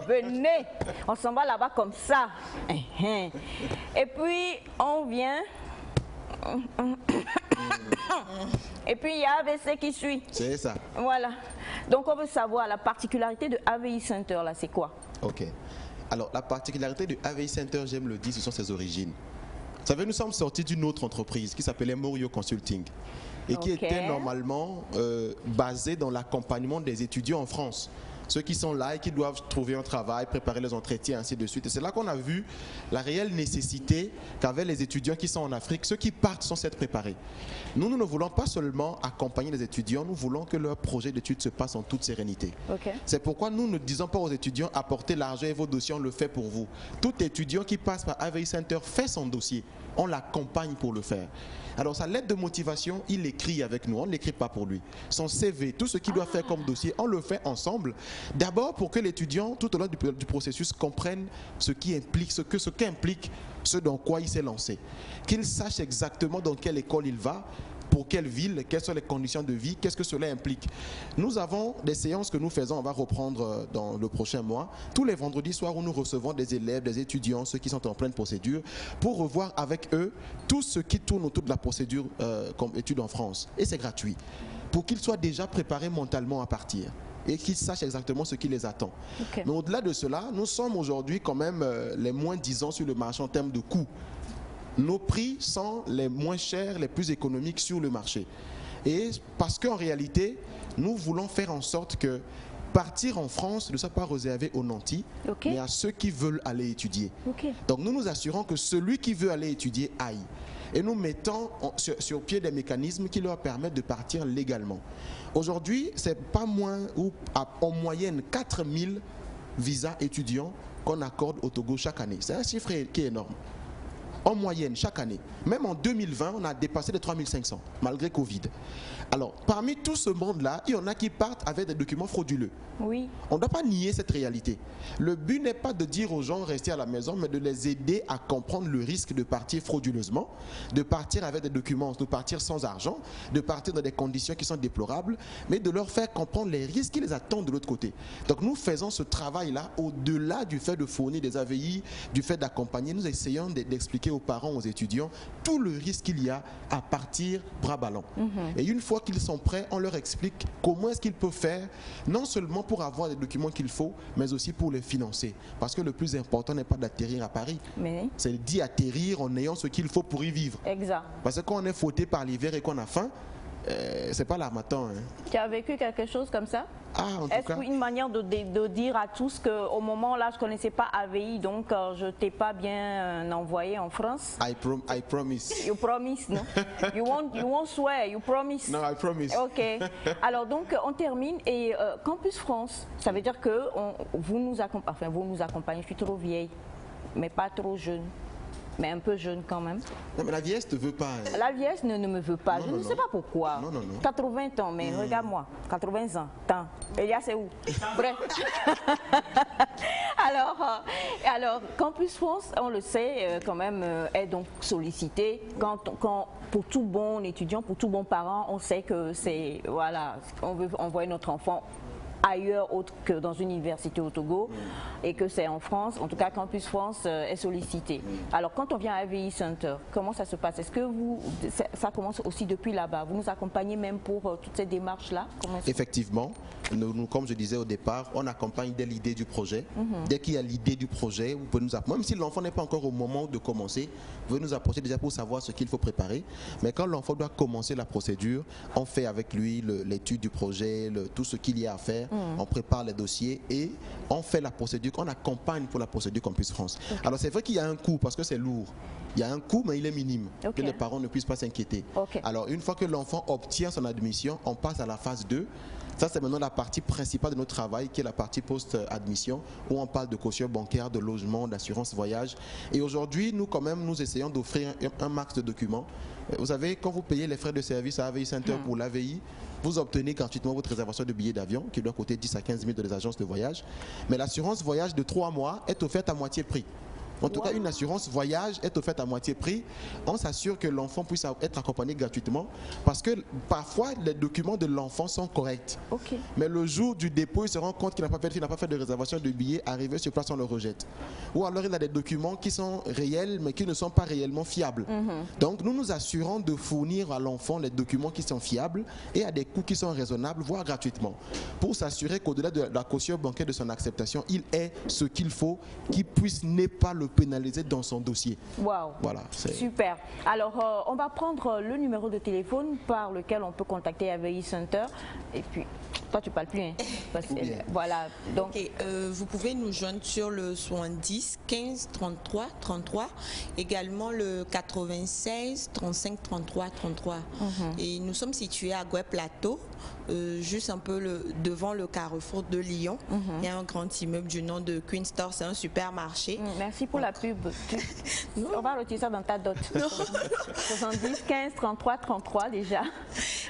venez. On s'en va là-bas comme ça. Et puis, on vient. Et puis, il y a AVC qui suit.
C'est ça.
Voilà. Donc, on veut savoir la particularité de AVI Center, là, c'est quoi?
Ok. Alors, la particularité de AVI Center, j'aime le dire, ce sont ses origines. Vous savez, nous sommes sortis d'une autre entreprise qui s'appelait Morio Consulting et qui était normalement basée dans l'accompagnement des étudiants en France. ceux qui sont là et qui doivent trouver un travail, préparer les entretiens, ainsi de suite. Et c'est là qu'on a vu la réelle nécessité qu'avaient les étudiants qui sont en Afrique, ceux qui partent sans s'être préparés. Nous ne voulons pas seulement accompagner les étudiants, nous voulons que leur projet d'études se passe en toute sérénité. C'est pourquoi nous ne disons pas aux étudiants, apportez l'argent et vos dossiers, on le fait pour vous. Tout étudiant qui passe par AVI Center fait son dossier, on l'accompagne pour le faire. Alors sa lettre de motivation, il l'écrit avec nous, on ne l'écrit pas pour lui. Son CV, tout ce qu'il doit faire comme dossier, on le fait ensemble. D'abord pour que l'étudiant, tout au long du processus, comprenne ce qu'implique ce dans quoi il s'est lancé. Qu'il sache exactement dans quelle école il va, pour quelle ville, quelles sont les conditions de vie, qu'est-ce que cela implique. Nous avons des séances que nous faisons, on va reprendre dans le prochain mois, tous les vendredis soirs où nous recevons des élèves, des étudiants, ceux qui sont en pleine procédure, pour revoir avec eux tout ce qui tourne autour de la procédure comme étude en France. Et c'est gratuit, pour qu'ils soient déjà préparés mentalement à partir et qu'ils sachent exactement ce qui les attend. Mais au-delà de cela, nous sommes aujourd'hui quand même les moins disants sur le marché en termes de coûts. Nos prix sont les moins chers, les plus économiques sur le marché. Et parce qu'en réalité, nous voulons faire en sorte que partir en France ne soit pas réservé aux nantis, mais à ceux qui veulent aller étudier. Donc nous nous assurons que celui qui veut aller étudier aille. Et nous mettons sur pied des mécanismes qui leur permettent de partir légalement. Aujourd'hui, c'est pas moins ou en moyenne 4000 visas étudiants qu'on accorde au Togo chaque année. C'est un chiffre qui est énorme. En moyenne, chaque année. Même en 2020, on a dépassé les 3500, malgré Covid. Alors, parmi tout ce monde-là, il y en a qui partent avec des documents frauduleux. Oui. On ne doit pas nier cette réalité. Le but n'est pas de dire aux gens restez à la maison, mais de les aider à comprendre le risque de partir frauduleusement, de partir avec des documents, de partir sans argent, de partir dans des conditions qui sont déplorables, mais de leur faire comprendre les risques qui les attendent de l'autre côté. Donc nous faisons ce travail-là au-delà du fait de fournir des AVI, du fait d'accompagner. Nous essayons d'expliquer aux parents, aux étudiants, tout le risque qu'il y a à partir bras ballants. Et une fois qu'ils sont prêts, on leur explique comment est-ce qu'ils peuvent faire, non seulement pour avoir les documents qu'il faut, mais aussi pour les financer. Parce que le plus important n'est pas d'atterrir à Paris, c'est d'y atterrir en ayant ce qu'il faut pour y vivre. Exact. Parce que quand on est fouetté par l'hiver et qu'on a faim, c'est pas l'harmattan.
Tu as vécu quelque chose comme ça? Est-ce une manière de dire à tous qu'au moment là je ne connaissais pas AVI, donc je ne t'ai pas bien envoyé en France?
I promise.
You promise, non? You won't swear, you promise.
No, I promise.
Ok. Alors donc on termine et Campus France, ça veut dire que vous nous accompagnez, je suis trop vieille, mais pas trop jeune. Mais un peu jeune quand même.
Non, mais la vieillesse ne veut pas. Hein.
La vieillesse ne me veut pas. Je ne sais pas pourquoi. 80 ans, mais regarde-moi, 80 ans. Tant. Elia, c'est où? Bref. alors, Campus France, on le sait, quand même, est donc sollicité. Pour tout bon étudiant, pour tout bon parent, on sait que c'est, voilà, on veut envoyer notre enfant ailleurs autre que dans une université au Togo et que c'est en France, en tout cas Campus France est sollicité. Alors quand on vient à AVI Center, comment ça se passe? Est-ce que ça commence aussi depuis là-bas? Vous nous accompagnez même pour toutes ces démarches-là?
Effectivement, nous, comme je disais au départ, on accompagne dès l'idée du projet. Dès qu'il y a l'idée du projet, vous pouvez nous approcher. Même si l'enfant n'est pas encore au moment de commencer, vous pouvez nous approcher déjà pour savoir ce qu'il faut préparer. Mais quand l'enfant doit commencer la procédure, on fait avec lui l'étude du projet, tout ce qu'il y a à faire. On prépare les dossiers et on fait la procédure, on accompagne pour la procédure Campus France. Alors c'est vrai qu'il y a un coût parce que c'est lourd. Il y a un coût, mais il est minime, que les parents ne puissent pas s'inquiéter. Alors une fois que l'enfant obtient son admission, on passe à la phase 2. Ça, c'est maintenant la partie principale de notre travail, qui est la partie post-admission, où on parle de caution bancaire, de logement, d'assurance voyage. Et aujourd'hui, nous, quand même, nous essayons d'offrir un max de documents. Vous savez, quand vous payez les frais de service à AVI Center pour l'AVI, vous obtenez gratuitement votre réservation de billets d'avion, qui doit coûter 10 à 15 000 dans les agences de voyage. Mais l'assurance voyage de 3 mois est offerte à moitié prix. En tout cas, une assurance voyage est offerte à moitié prix. On s'assure que l'enfant puisse être accompagné gratuitement parce que parfois, les documents de l'enfant sont corrects. Mais le jour du dépôt, il se rend compte qu'il n'a pas fait de réservation de billets. Arrivé sur place, on le rejette. Ou alors, il a des documents qui sont réels, mais qui ne sont pas réellement fiables. Donc, nous nous assurons de fournir à l'enfant les documents qui sont fiables et à des coûts qui sont raisonnables, voire gratuitement, pour s'assurer qu'au-delà de la caution bancaire de son acceptation, il ait ce qu'il faut, qu'il puisse ne pas le pénaliser dans son dossier.
Wow. Voilà, super. Alors, on va prendre le numéro de téléphone par lequel on peut contacter AVI Center. Et puis, Toi, tu parles plus, hein? Voilà. Donc,
okay, vous pouvez nous joindre sur le 70 15 33 33, également le 96 35 33 33. Et nous sommes situés à Gouet Plateau, juste un peu devant le carrefour de Lyon. Il y a un grand immeuble du nom de Queen Store, c'est un supermarché.
Merci pour la pub. On va retirer ça dans ta dot. 70 15 33 33 déjà.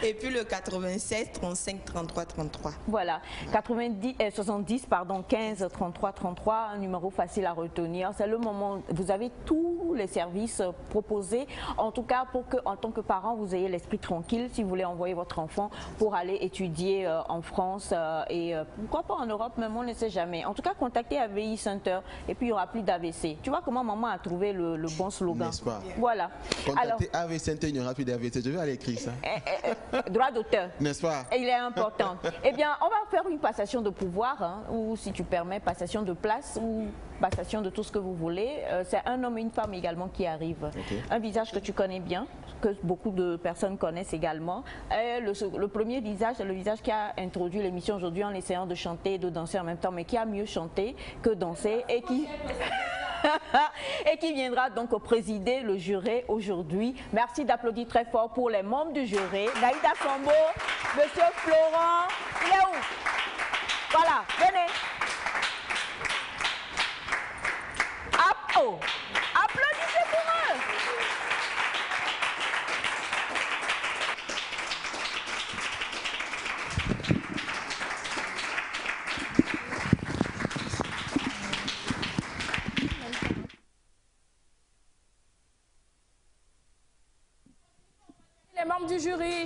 Et puis le 96 35 33 33.
Voilà, 70 pardon 15 33 33, un numéro facile à retenir. C'est le moment, vous avez tous les services proposés, en tout cas pour que en tant que parent vous ayez l'esprit tranquille si vous voulez envoyer votre enfant pour aller étudier en France et pourquoi pas en Europe, même on ne sait jamais. En tout cas, contactez AVI Center et puis il n'y aura plus d'AVC. Tu vois comment maman a trouvé le bon slogan.
N'est-ce pas?
Voilà.
Contactez AVI Center, il n'y aura plus d'AVC. Je vais aller écrire ça.
Droit d'auteur.
N'est-ce pas?
Et il est important. Eh bien, on va faire une passation de pouvoir, hein, ou si tu permets, passation de place ou passation de tout ce que vous voulez. C'est un homme et une femme également qui arrivent. Okay. Un visage que tu connais bien, que beaucoup de personnes connaissent également. Et le premier visage, c'est le visage qui a introduit l'émission aujourd'hui en essayant de chanter et de danser en même temps, mais qui a mieux chanté que dansé et qui... et qui viendra donc présider le jury aujourd'hui. Merci d'applaudir très fort pour les membres du jury. Naïda Sambo, Monsieur Florent, il est où? Voilà, venez. Oh, applaudissez pour eux.
Les membres du jury.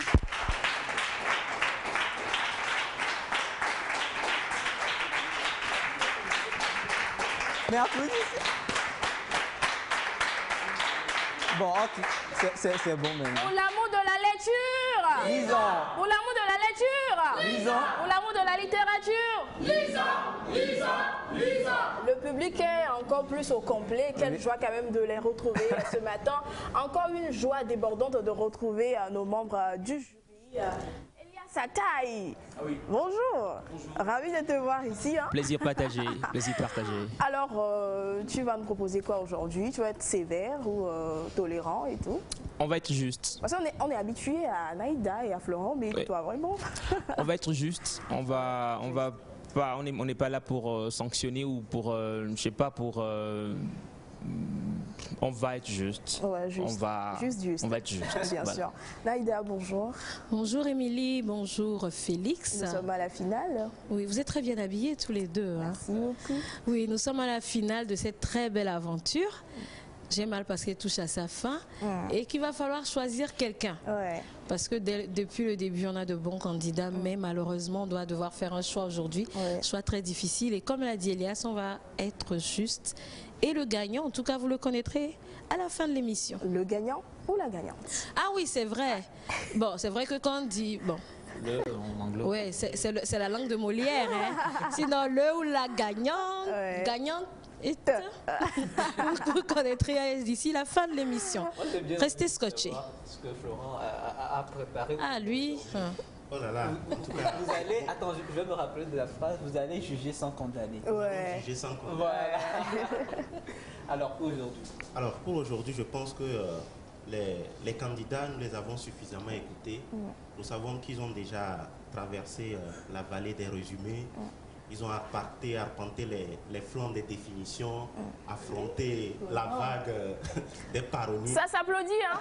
Merci. Bon, c'est bon maintenant.
Pour l'amour de la lecture.
Lisons.
Pour l'amour de la lecture.
Lisons.
Pour l'amour de la littérature.
Lisons, lisons, lisons.
Le public est encore plus au complet. Quelle joie quand même de les retrouver ce matin. Encore une joie débordante de retrouver nos membres du jury. Sataï.
Ah oui.
Bonjour. Ravi de te voir ici. Hein.
Plaisir partagé, plaisir partagé.
Alors, tu vas me proposer quoi aujourd'hui? Tu vas être sévère ou tolérant et tout?
On va être juste.
Parce qu'on est habitué à Naïda et à Florent, mais toi vraiment.
On va être juste. On n'est pas là pour sanctionner ou pour, je sais pas, pour. On va être juste.
Ouais, juste.
On va être juste.
Bien sûr. Naïda, bonjour.
Bonjour Émilie, bonjour Félix.
Nous sommes à la finale.
Oui, vous êtes très bien habillés tous les deux.
Merci beaucoup.
Oui, nous sommes à la finale de cette très belle aventure. J'ai mal parce qu'elle touche à sa fin et qu'il va falloir choisir quelqu'un.
Ouais.
Parce que depuis le début, on a de bons candidats, mais malheureusement, on doit devoir faire un choix aujourd'hui. Choix très difficile. Et comme l'a dit Elias, on va être juste. Et le gagnant, en tout cas, vous le connaîtrez à la fin de l'émission.
Le gagnant ou la gagnante?
Ah oui, c'est vrai. Bon, c'est vrai que quand on dit... Bon.
Le en anglais.
Oui, c'est la langue de Molière. Hein. Sinon, le ou la gagnante, gagnante, vous connaîtrez d'ici la fin de l'émission. Restez scotchés.
Ce que Florent a préparé.
Ah, lui.
Oh là là. En tout cas, vous allez, attends, je vais me rappeler de la phrase, vous allez juger sans condamner.
Ouais.
Juger sans condamner.
Voilà. Alors aujourd'hui.
Alors pour aujourd'hui, je pense que les candidats, nous les avons suffisamment écoutés. Nous savons qu'ils ont déjà traversé la vallée des résumés. Ils ont arpenté les flancs des définitions, affronté la vague des paronymes.
Ça s'applaudit, hein?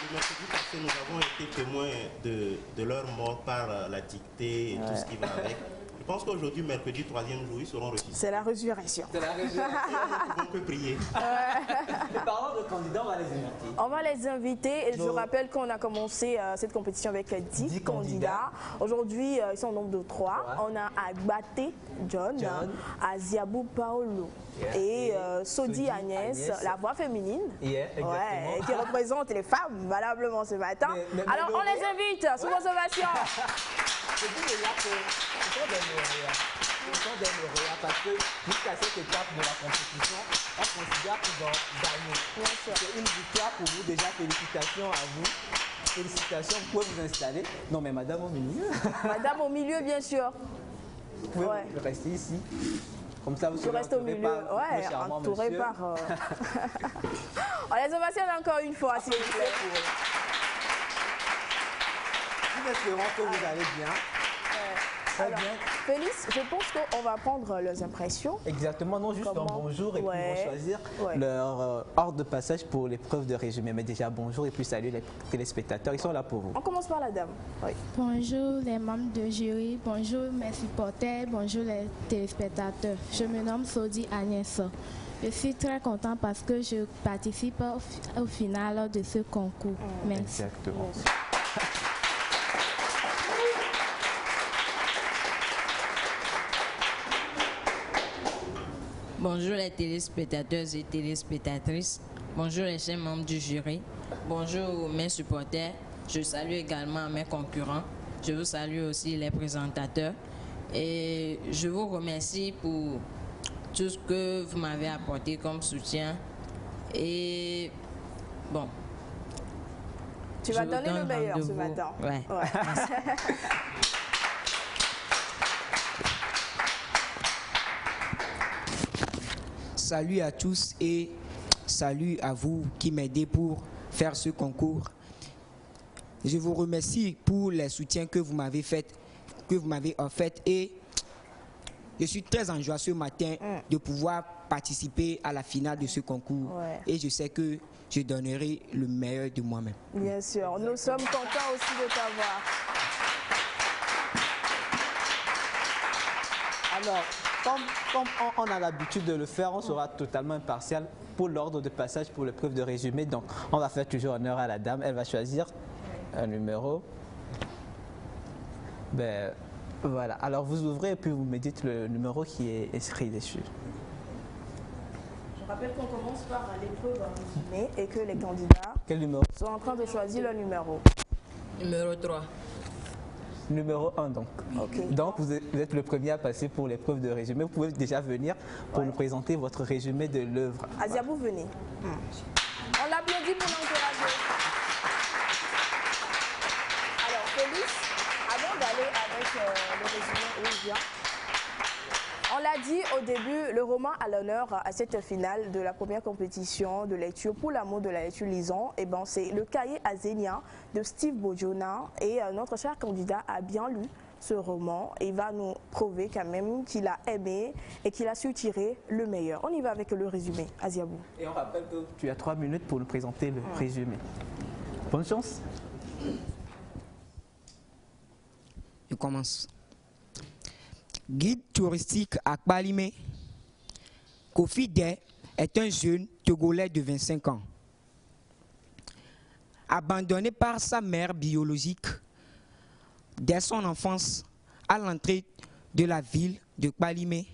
Le mercredi passé, nous avons été témoins de leur mort par la dictée et tout ce qui va avec. Je pense qu'aujourd'hui, mercredi, 3e jour, ils seront reçus.
C'est la résurrection.
C'est la résurrection. Nous ne pouvons que prier.
Les parents de candidats, on va les inviter.
On va les inviter et je rappelle qu'on a commencé cette compétition avec 10 candidats. Aujourd'hui, ils sont au nombre de 3. On a Agbate John, Aziabou Paolo et Sodi Agnès, la voix féminine, qui représente les femmes valablement ce matin. Alors on les invite sous vos ovations.
content d'être lauréat parce que jusqu'à cette étape de la compétition, on considère qu'ils ont gagné. C'est une victoire pour vous. Déjà, félicitations à vous. Félicitations, vous pouvez vous installer. Non, mais madame au milieu.
Madame au milieu, bien sûr.
Vous pouvez rester ici. Comme ça, vous serez
restes au milieu. Ouais, entouré par. On les ovationne encore une fois, s'il vous plaît.
Nous espérons que vous allez bien.
Alors, Félix, je pense qu'on va prendre leurs impressions.
Exactement, non, juste un bonjour et puis ils vont choisir leur ordre de passage pour l'épreuve de résumé. Mais déjà, bonjour et puis salut les téléspectateurs, ils sont là pour vous.
On commence par la dame. Oui.
Bonjour les membres de jury, bonjour mes supporters, bonjour les téléspectateurs. Je me nomme Sodi Agnès. Je suis très content parce que je participe au final de ce concours. Merci.
Exactement.
Merci.
Bonjour les téléspectateurs et téléspectatrices. Bonjour les chers membres du jury. Bonjour mes supporters. Je salue également mes concurrents. Je vous salue aussi les présentateurs. Et je vous remercie pour tout ce que vous m'avez apporté comme soutien. Et bon.
Tu vas donner le meilleur ce matin.
Ouais.
Salut à tous et salut à vous qui m'aidez pour faire ce concours. Je vous remercie pour les soutiens que vous m'avez offert et je suis très en joie ce matin de pouvoir participer à la finale de ce concours et je sais que je donnerai le meilleur de moi-même.
Bien sûr, nous sommes contents aussi de t'avoir.
Alors, comme on a l'habitude de le faire, on sera totalement impartial pour l'ordre de passage pour l'épreuve de résumé. Donc, on va faire toujours honneur à la dame. Elle va choisir un numéro. Ben, voilà. Alors, vous ouvrez et puis vous me dites le numéro qui est inscrit dessus.
Je rappelle qu'on commence par l'épreuve en résumé et que les candidats sont en train de choisir le numéro.
Numéro 3.
Numéro 1 donc. Donc vous êtes le premier à passer pour l'épreuve de résumé. Vous pouvez déjà venir pour nous présenter votre résumé de l'œuvre.
Asiabou, venez. On l'a bien dit pour l'encourager. Alors Félix, avant d'aller avec le résumé, oui, bien. On l'a dit au début, le roman à l'honneur à cette finale de la première compétition de lecture pour l'amour de la lecture lisons, et ben c'est le cahier Azénia de Steve Bojona et notre cher candidat a bien lu ce roman et va nous prouver quand même qu'il a aimé et qu'il a su tirer le meilleur. On y va avec le résumé, Asiabou.
Et on rappelle que tu as 3 minutes pour nous présenter le résumé. Bonne chance.
Je commence. Guide touristique à Kpalimé, Kofi Day est un jeune Togolais de 25 ans. Abandonné par sa mère biologique dès son enfance à l'entrée de la ville de Kpalimé,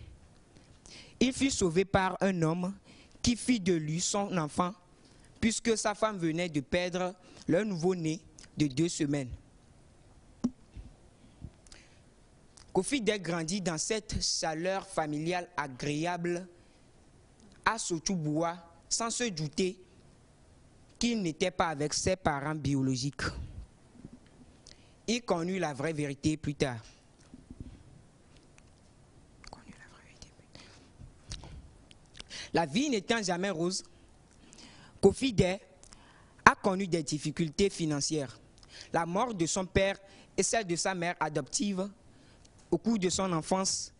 il fut sauvé par un homme qui fit de lui son enfant puisque sa femme venait de perdre leur nouveau-né de 2 semaines. Kofi Day grandit dans cette chaleur familiale agréable à Sotouboua sans se douter qu'il n'était pas avec ses parents biologiques. Il connut la vraie vérité plus tard. La vie n'étant jamais rose, Kofi Day a connu des difficultés financières. La mort de son père et celle de sa mère adoptive au cours de son enfance,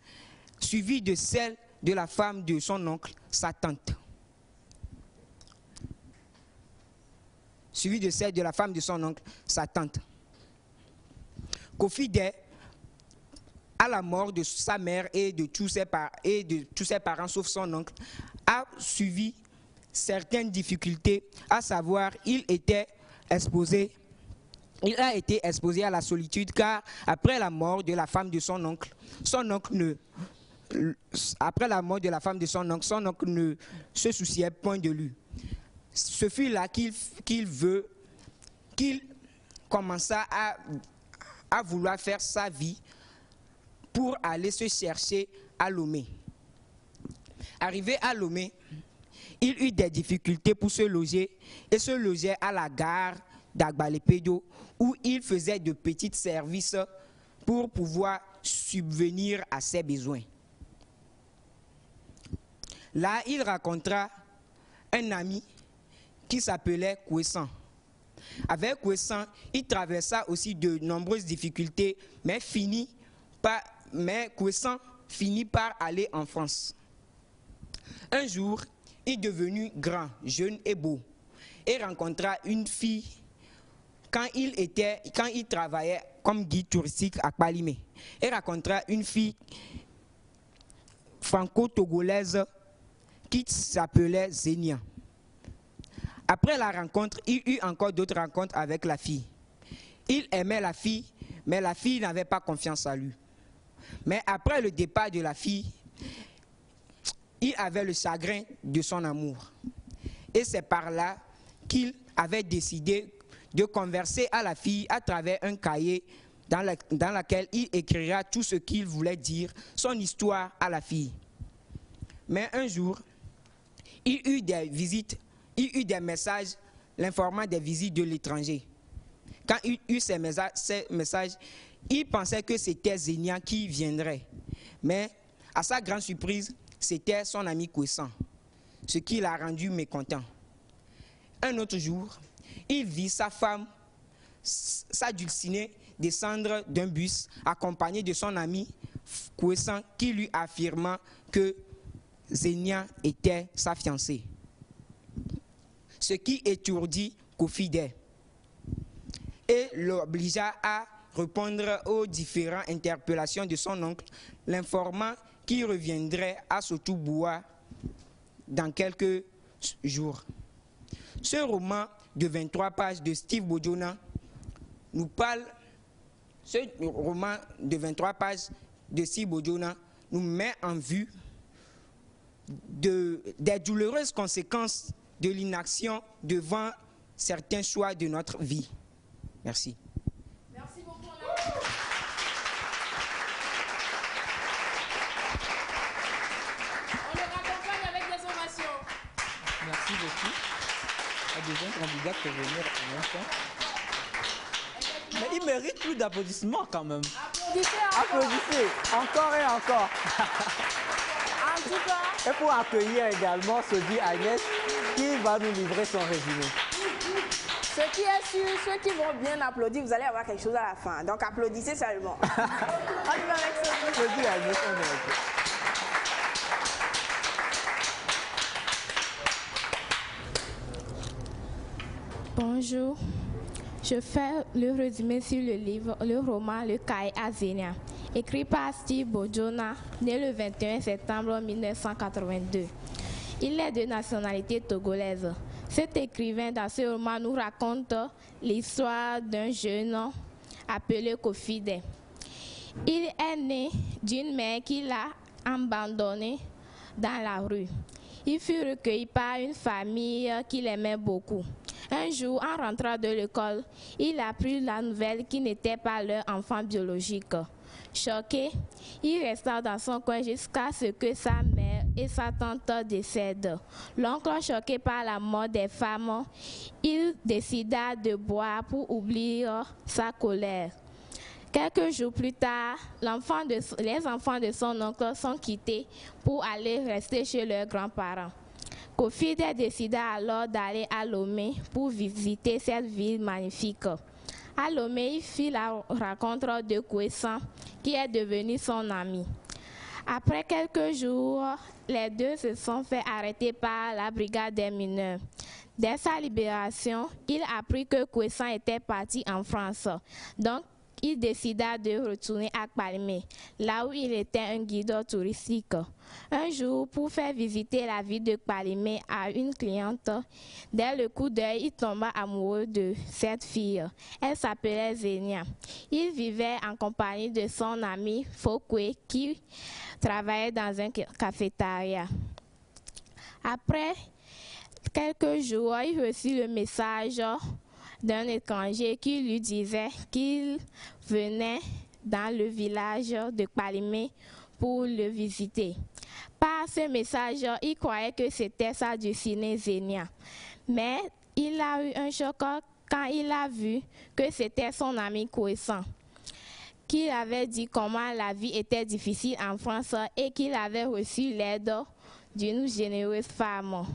suivie de celle de la femme de son oncle, sa tante. Suivie de celle de la femme de son oncle, sa tante. Kofi Day, à la mort de sa mère et de tous ses parents, sauf son oncle, a suivi certaines difficultés, à savoir, il a été exposé à la solitude car après la mort de la femme de son oncle ne se souciait point de lui. Ce fut là qu'il commença à vouloir faire sa vie pour aller se chercher à Lomé. Arrivé à Lomé, il eut des difficultés pour se loger et se logeait à la gare d'Agbalepédio où il faisait de petits services pour pouvoir subvenir à ses besoins. Là, il rencontra un ami qui s'appelait Kouessan. Avec Kouessan, il traversa aussi de nombreuses difficultés, mais Kouessan finit par aller en France. Un jour, il est devenu grand, jeune et beau, et rencontra une fille quand il travaillait comme guide touristique à Kpalimé. Il rencontra une fille franco-togolaise qui s'appelait Zénia. Après la rencontre, il eut encore d'autres rencontres avec la fille. Il aimait la fille, mais la fille n'avait pas confiance en lui. Mais après le départ de la fille, il avait le chagrin de son amour. Et c'est par là qu'il avait décidé de converser à la fille à travers un cahier dans lequel il écrira tout ce qu'il voulait dire, son histoire à la fille. Mais un jour, il eut des messages l'informant des visites de l'étranger. Quand il eut ces messages, il pensait que c'était Zénia qui viendrait. Mais à sa grande surprise, c'était son ami Kouessan, ce qui l'a rendu mécontent. Un autre jour, il vit sa femme, sa dulcinée, descendre d'un bus accompagnée de son ami Kouessan qui lui affirma que Zénia était sa fiancée. Ce qui étourdit Kofidé et l'obligea à répondre aux différentes interpellations de son oncle, l'informant qu'il reviendrait à Sotouboua dans quelques jours. Ce roman de 23 pages de Steve Bojona nous met en vue des douloureuses conséquences de l'inaction devant certains choix de notre vie. Merci.
Merci beaucoup. On le raccompagne avec des ovations.
Merci beaucoup. La deuxième candidate peut venir à l'instant. Mais il mérite plus d'applaudissements quand même. Applaudissez encore et encore.
En tout cas.
Et pour accueillir également Sodi Agnès qui va nous livrer son résumé.
Ce qui est sûr, ceux qui vont bien applaudir, vous allez avoir quelque chose à la fin. Donc applaudissez seulement. On y va avec
Sodi Agnès, on est OK.
Bonjour, je fais le résumé sur le roman Le Cahier à Zénia, écrit par Steve Bojona, né le 21 septembre 1982. Il est de nationalité togolaise. Cet écrivain dans ce roman nous raconte l'histoire d'un jeune appelé Kofidé. Il est né d'une mère qui l'a abandonné dans la rue. Il fut recueilli par une famille qu'il aimait beaucoup. Un jour, en rentrant de l'école, il apprit la nouvelle qu'il n'était pas leur enfant biologique. Choqué, il resta dans son coin jusqu'à ce que sa mère et sa tante décèdent. L'oncle, choqué par la mort des femmes, il décida de boire pour oublier sa colère. Quelques jours plus tard, les enfants de son oncle sont quittés pour aller rester chez leurs grands-parents. Kofidé décida alors d'aller à Lomé pour visiter cette ville magnifique. À Lomé, il fit la rencontre de Kouessan, qui est devenu son ami. Après quelques jours, les deux se sont fait arrêter par la brigade des mineurs. Dès sa libération, il apprit que Kouessan était parti en France. Donc, il décida de retourner à Kpalimé, là où il était un guide touristique. Un jour, pour faire visiter la ville de Kpalimé à une cliente, dès le coup d'œil, il tomba amoureux de cette fille. Elle s'appelait Zénia. Il vivait en compagnie de son ami Fokwe qui travaillait dans un cafétéria. Après quelques jours, il reçut le message d'un étranger qui lui disait qu'il venait dans le village de Kpalimé pour le visiter. Par ce message, il croyait que c'était sa destinée Zenia. Mais il a eu un choc quand il a vu que c'était son ami Kouessan, qui avait dit comment la vie était difficile en France et qu'il avait reçu l'aide d'une généreuse femme,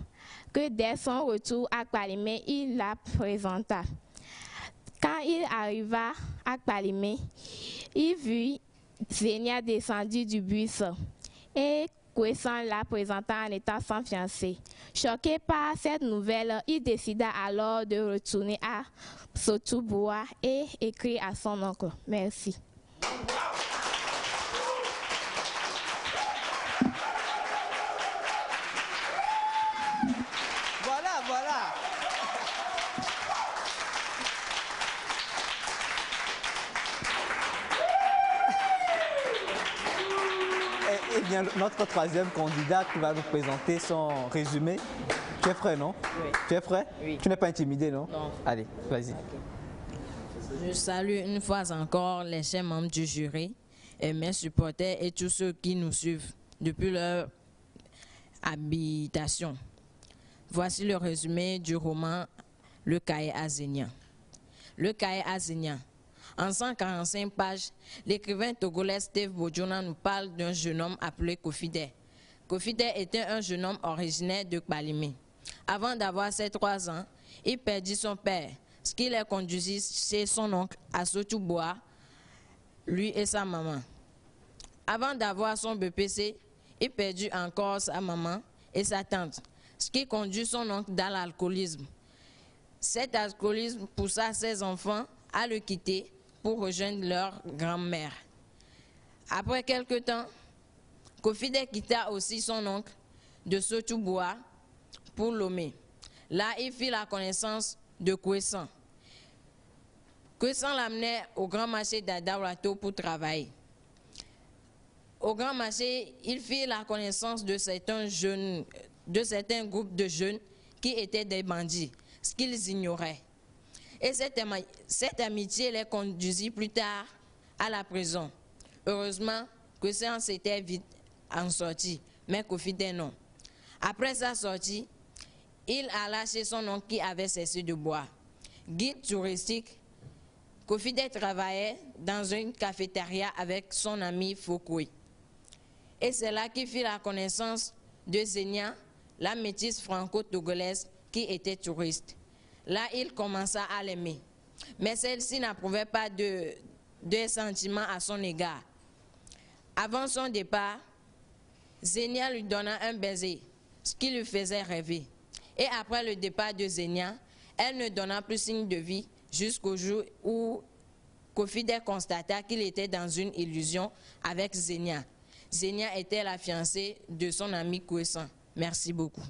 que dès son retour à Kpalimé, il la présenta. Quand il arriva à Kpalimé, il vit Zenia descendue du bus et Kouessan la présenta en étant sans fiancé. Choqué par cette nouvelle, il décida alors de retourner à Sotouboua et écrire à son oncle. Merci.
Voilà. Eh bien, notre troisième candidat qui va nous présenter son résumé. Tu es prêt, non?
Oui.
Tu es prêt?
Oui.
Tu n'es pas intimidé, non?
Non.
Allez, vas-y.
Je salue une fois encore les chers membres du jury et mes supporters et tous ceux qui nous suivent depuis leur habitation. Voici le résumé du roman Le Cahier à Zenia. Le Cahier à Zenia. En 145 pages, l'écrivain togolais Steve Bojona nous parle d'un jeune homme appelé Kofide. Kofide était un jeune homme originaire de Kpalimé. Avant d'avoir ses 3 ans, il perdit son père, ce qui les conduisit chez son oncle à Sotouboua, lui et sa maman. Avant d'avoir son BPC, il perdit encore sa maman et sa tante, ce qui conduit son oncle dans l'alcoolisme. Cet alcoolisme poussa ses enfants à le quitter pour rejoindre leur grand-mère. Après quelque temps, Kofide quitta aussi son oncle de Sotouboua pour Lomé. Là, il fit la connaissance de Kouessan. Kouessan l'amenait au grand marché d'Adaouato pour travailler. Au grand marché, il fit la connaissance de certains groupes de jeunes qui étaient des bandits, ce qu'ils ignoraient. Et cette amitié les conduisit plus tard à la prison. Heureusement, Kouessan s'était vite en sorti, mais Kofide non. Après sa sortie, il alla chez son oncle qui avait cessé de boire. Guide touristique, Kofide travaillait dans une cafétéria avec son ami Fokoué. Et c'est là qu'il fit la connaissance de Zenia, la métisse franco-togolaise qui était touriste. Là, il commença à l'aimer. Mais celle-ci n'approuvait pas de sentiments à son égard. Avant son départ, Zenia lui donna un baiser, ce qui lui faisait rêver. Et après le départ de Zenia, elle ne donna plus signe de vie jusqu'au jour où Kofide constata qu'il était dans une illusion avec Zenia. Zenia était la fiancée de son ami Kouessan. Merci beaucoup.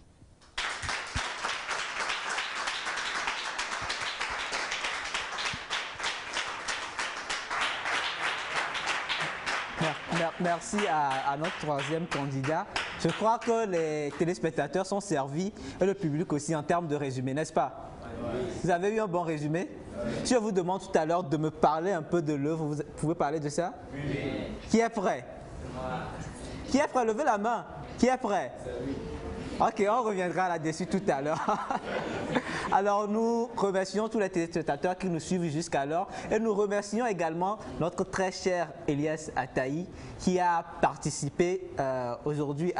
Merci à notre troisième candidat. Je crois que les téléspectateurs sont servis et le public aussi en termes de résumé, n'est-ce pas? Vous avez eu un bon résumé? Si je vous demande tout à l'heure de me parler un peu de l'œuvre, vous pouvez parler de ça? Oui. Qui est prêt? Qui est prêt? Levez la main. Qui est prêt? Ok, on reviendra là-dessus tout à l'heure. Alors, nous remercions tous les téléspectateurs qui nous suivent jusqu'alors et nous remercions également notre très cher Elias Ataï qui a participé aujourd'hui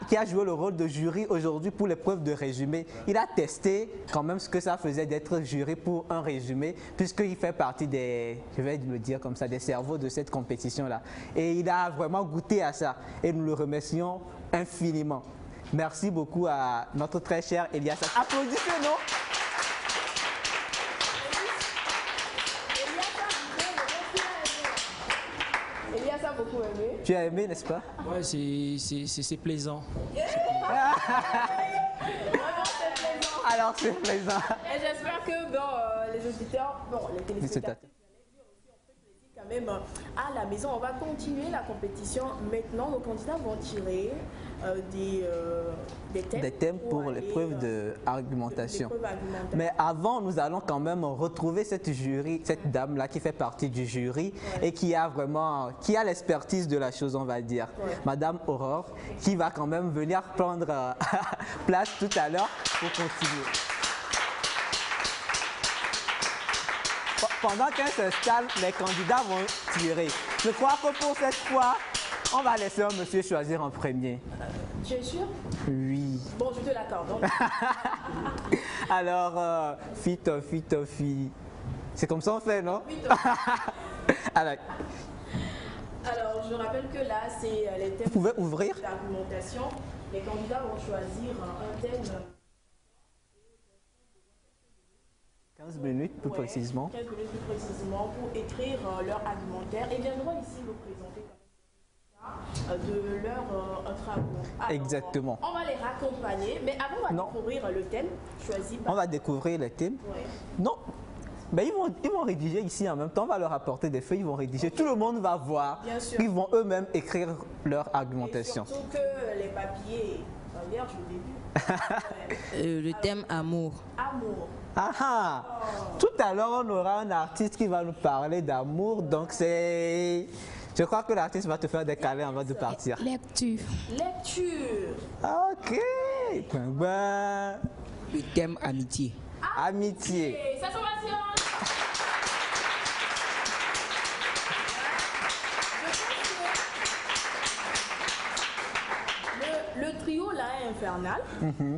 qui a joué le rôle de jury aujourd'hui pour l'épreuve de résumé. Il a testé quand même ce que ça faisait d'être jury pour un résumé, puisqu'il fait partie des, je vais le dire comme ça, des cerveaux de cette compétition-là. Et il a vraiment goûté à ça. Et nous le remercions infiniment. Merci beaucoup à notre très cher Elias. Applaudissez, non?
Elias a beaucoup aimé.
Tu as aimé, n'est-ce pas?
Ouais, c'est plaisant.
Alors c'est plaisant.
Et j'espère que les auditeurs, les téléspectateurs, quand même à la maison. On va continuer la compétition maintenant. Nos candidats vont tirer
des thèmes pour l'épreuve d'argumentation. Mais avant, nous allons quand même retrouver cette dame-là qui fait partie du jury et qui a l'expertise de la chose, on va dire. Madame Aurore, qui va quand même venir prendre place tout à l'heure pour continuer. Pendant qu'elle s'installe, les candidats vont tirer. Je crois que pour cette fois, on va laisser un monsieur choisir en premier.
Tu es sûr?
Oui.
Bon, je te l'accorde.
Alors, Tofi. C'est comme ça on fait, non? Alors,
je rappelle que là, c'est les thèmes.
Vous pouvez ouvrir?
D'argumentation. Les candidats vont choisir un thème.
15 minutes plus précisément.
15 minutes plus précisément pour écrire leur argumentaire et viendront ici nous présenter de leurs travaux. Alors,
exactement.
On va les raccompagner, mais avant on va découvrir le thème choisi par...
On va découvrir le thème? Non. Ben, ils vont rédiger ici en même temps, on va leur apporter des feuilles, ils vont rédiger. Tout le monde va voir.
Bien sûr.
Ils vont eux-mêmes écrire leur argumentation.
Et surtout que les papiers vierges au début.
Le thème amour.
Amour.
Ah, tout à l'heure, on aura un artiste qui va nous parler d'amour, donc c'est... Je crois que l'artiste va te faire des câlins avant de partir.
Lecture.
Lecture.
Ok.
Le thème amitié.
Amitié.
Ça se passe. Le trio là est infernal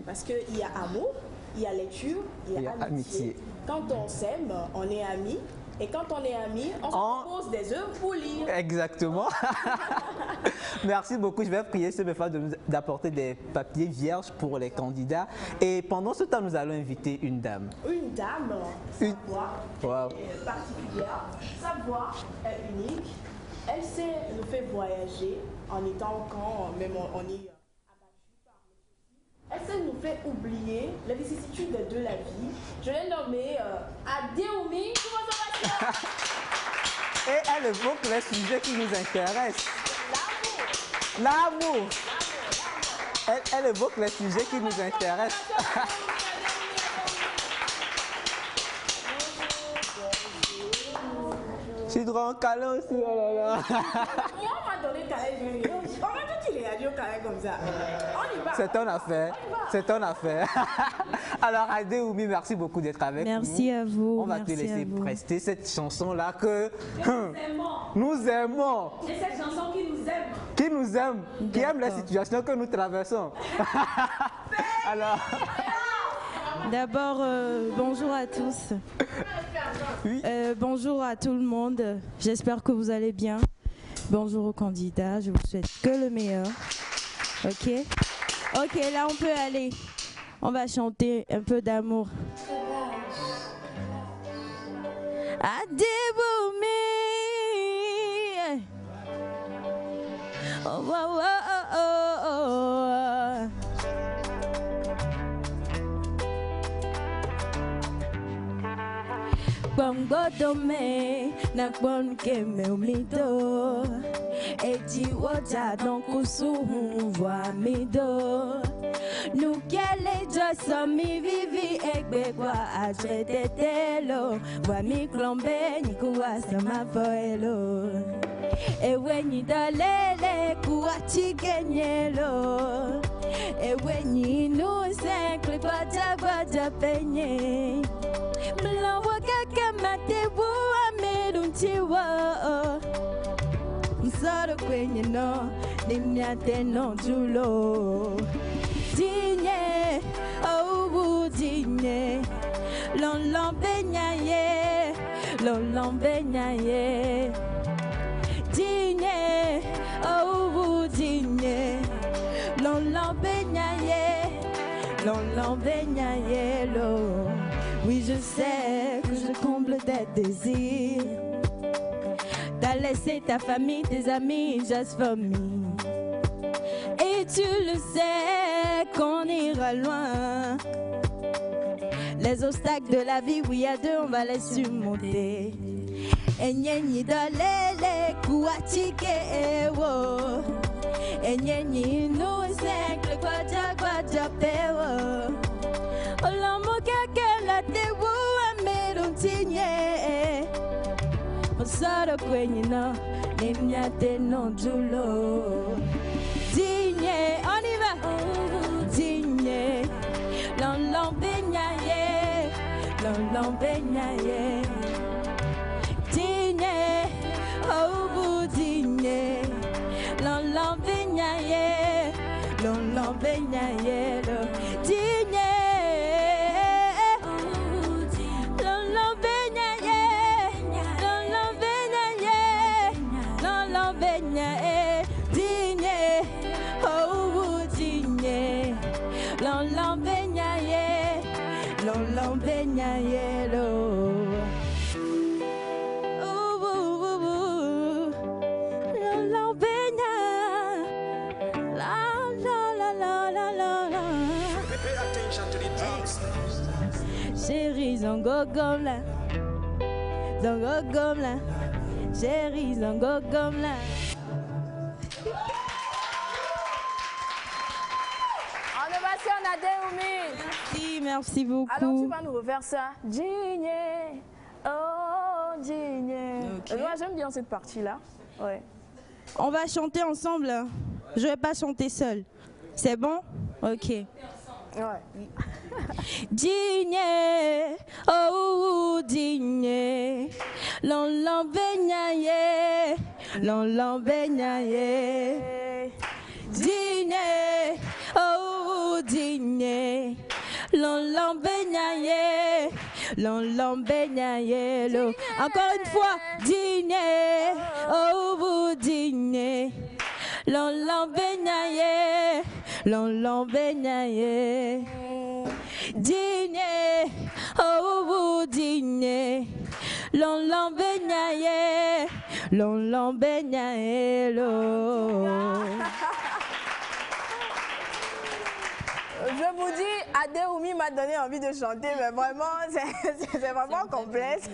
parce qu'il y a amour, il y a lecture, il y a amitié. Quand on s'aime, on est amis. Et quand on est amis, on se propose des œuvres pour lire.
Exactement. Merci beaucoup. Je vais prier ce méfat d'apporter des papiers vierges pour les candidats. Et pendant ce temps, nous allons inviter une dame.
Une dame, sa voix est particulière, sa voix est unique. Elle nous fait voyager en étant quand même on est abattu par le souci. Elle nous fait oublier les vicissitudes de la vie. Je l'ai nommée Adéoumi. Comment ça va?
Et elle évoque les sujets qui nous intéressent. L'amour. Elle évoque les sujets qui nous intéressent. Je suis droit en câlin aussi, oh là là.
Moi, on m'a donné câlin. On m'a dit qu'il est adieu câlin comme ça. On y va.
C'est ton affaire. C'est ton affaire. Alors, Adéoumi, merci beaucoup d'être avec nous.
Merci à vous.
On va te laisser prester cette chanson-là que nous aimons.
Et cette chanson qui nous aime.
Qui nous aime, qui aime les situations que nous traversons. Alors.
D'abord, bonjour à tous. Bonjour à tout le monde. J'espère que vous allez bien. Bonjour aux candidats. Je vous souhaite que le meilleur. Ok? Ok, là on peut aller. On va chanter un peu d'amour. Adéboumi. Oh, oh, oh, oh, oh, oh. Bongo dome na bon keme umlido Eji wota don kusu wa mido Nukele joso mi vivi egbe kwa achetetelo Wa mi klombe nikuwa sama foelo Ewe nyidolele kuwa chigenyelo Ewe nyinuse klipata bata penye Mlawa kaka matebu ameruntiwa Msoro kwenye no Nimnyate no julo Dinye Oh dinye Lon benyaye Lon benyaye Dinye Oh dinye Lon benyaye Lon benyaye lo Oui, je sais que je comble tes désirs. T'as laissé ta famille, tes amis, just for me. Et tu le sais qu'on ira loin. Les obstacles de la vie, oui, à deux, on va les surmonter. Et n'y dolele kuatike ewo. Enyenyi no sekle kwaja pewo. Olamo keke la tewu ameruntinye. Osaro kwenye no nemnyate no julo. Digne, on y va. Digne, l'on baignaye, l'on baignaye. Digne, oh vous digne, l'on baignaye, l'on baignaye, digne. Chérie, zongo gomme là, chérie, zongo gomme là.
On ovation à Déoumi.
Merci beaucoup.
Alors tu vas nous refaire ça. Digne, oh Digne. Moi j'aime bien cette partie-là. Ouais.
On va chanter ensemble. Je vais pas chanter seule. C'est bon? Ok.
Ouais.
Digne, oh digne, l'on baignaye, l'on baignaye. Digne, oh digne, l'on baignaye, l'on baignaye. Encore une fois, digne, oh digne, l'on baignaye, l'on baignaye. Digne, oh digne, l'on baignaye, l'on baignaye.
Je vous dis, Adéoumi m'a donné envie de chanter, mais vraiment, c'est vraiment complexe.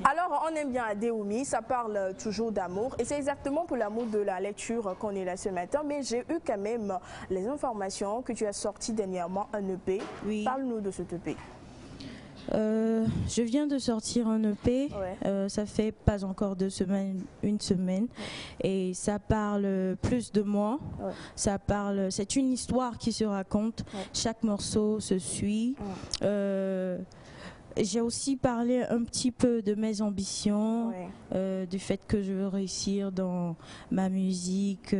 Alors, on aime bien Adéoumi, ça parle toujours d'amour, et c'est exactement pour l'amour de la lecture qu'on est là ce matin, mais j'ai eu quand même les informations que tu as sorti dernièrement un EP. Oui. Parle-nous de cet EP.
Je viens de sortir un EP, ça fait pas encore 2 semaines, 1 semaine, et ça parle plus de moi, ça parle, c'est une histoire qui se raconte, chaque morceau se suit. J'ai aussi parlé un petit peu de mes ambitions, du fait que je veux réussir dans ma musique,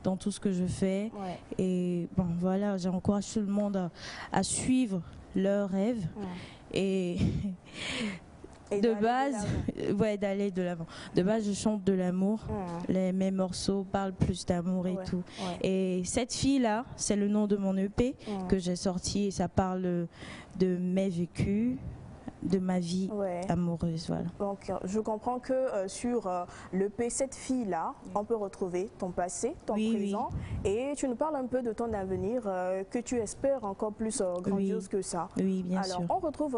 dans tout ce que je fais, et bon voilà, j'encourage tout le monde à suivre leurs rêves. Et de base, d'aller de l'avant. De base, je chante de l'amour. Mes morceaux parlent plus d'amour et tout. Et cette fille-là, c'est le nom de mon EP que j'ai sorti et ça parle de mes vécus, de ma vie amoureuse. Voilà.
Donc, je comprends que sur l'EP, cette fille-là, on peut retrouver ton passé, ton présent, et tu nous parles un peu de ton avenir que tu espères encore plus grandiose que ça.
Oui, bien sûr.
Alors, on retrouve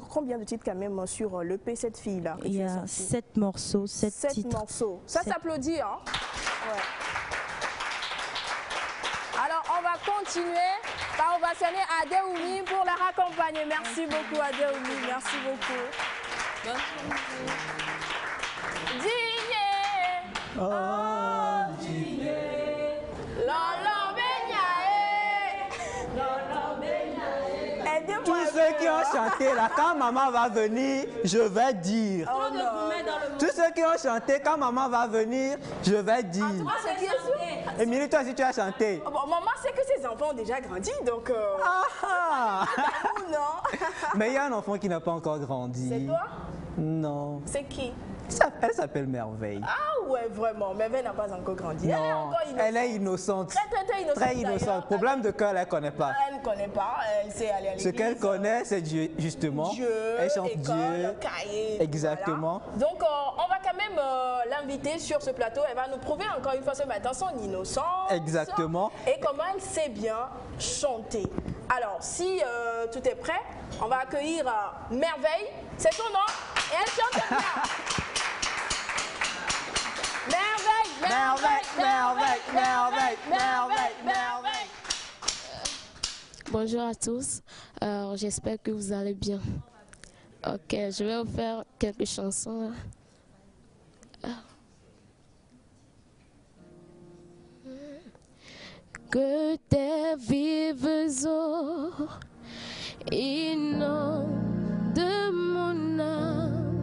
combien de titres quand même sur l'EP, cette fille-là?
Il y a 7 morceaux, 7 titres.
Morceaux. Ça s'applaudit, hein? Alors, on va continuer par ovationner Adéoumi pour la raccompagner. Merci beaucoup, Adéoumi. Merci beaucoup. Digne. Oh, digne. Lolo Beignaé.
Tous ceux qui ont chanté là, quand maman va venir, je vais dire.
Oh,
tous ceux qui ont chanté, quand maman va venir, je vais dire.
C'est qui est sûr?
Émilie, toi aussi tu as chanté.
Bon, maman sait que ses enfants ont déjà grandi, donc... non.
Mais il y a un enfant qui n'a pas encore grandi.
C'est toi?
Non.
C'est qui?
Elle s'appelle Merveille.
Ah ouais, vraiment. Merveille n'a pas encore grandi.
Non,
elle est encore innocente.
Elle est innocente.
Très innocente.
Très innocente. Problème de cœur, elle ne connaît pas.
Elle ne connaît pas. Elle sait aller à l'église.
Ce qu'elle connaît, c'est Dieu, justement.
Dieu,
elle chante
école,
Dieu.
cahier.
Exactement.
Voilà. Donc, on va quand même l'inviter sur ce plateau. Elle va nous prouver encore une fois ce matin son innocence.
Exactement.
Et comment elle sait bien chanter. Alors, si tout est prêt, on va accueillir Merveille. C'est son nom. Et elle chante bien. Merveille,
Bonjour à tous, j'espère que vous allez bien. Ok, je vais vous faire quelques chansons. Que tes vives eaux inondent mon âme,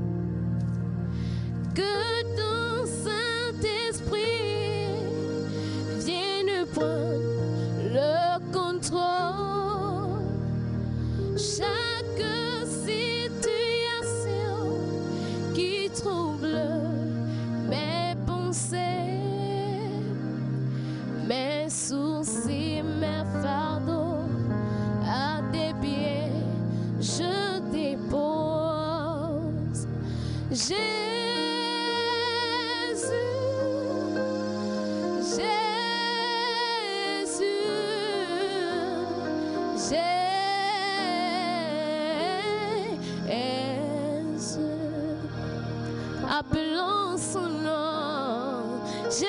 que ton Saint-Esprit vienne prendre le contrôle. Chaque situation qui trouble mes pensées, mes soucis, mes fardeaux, à tes pieds je dépose. Jésus, appelons son nom. Jésus,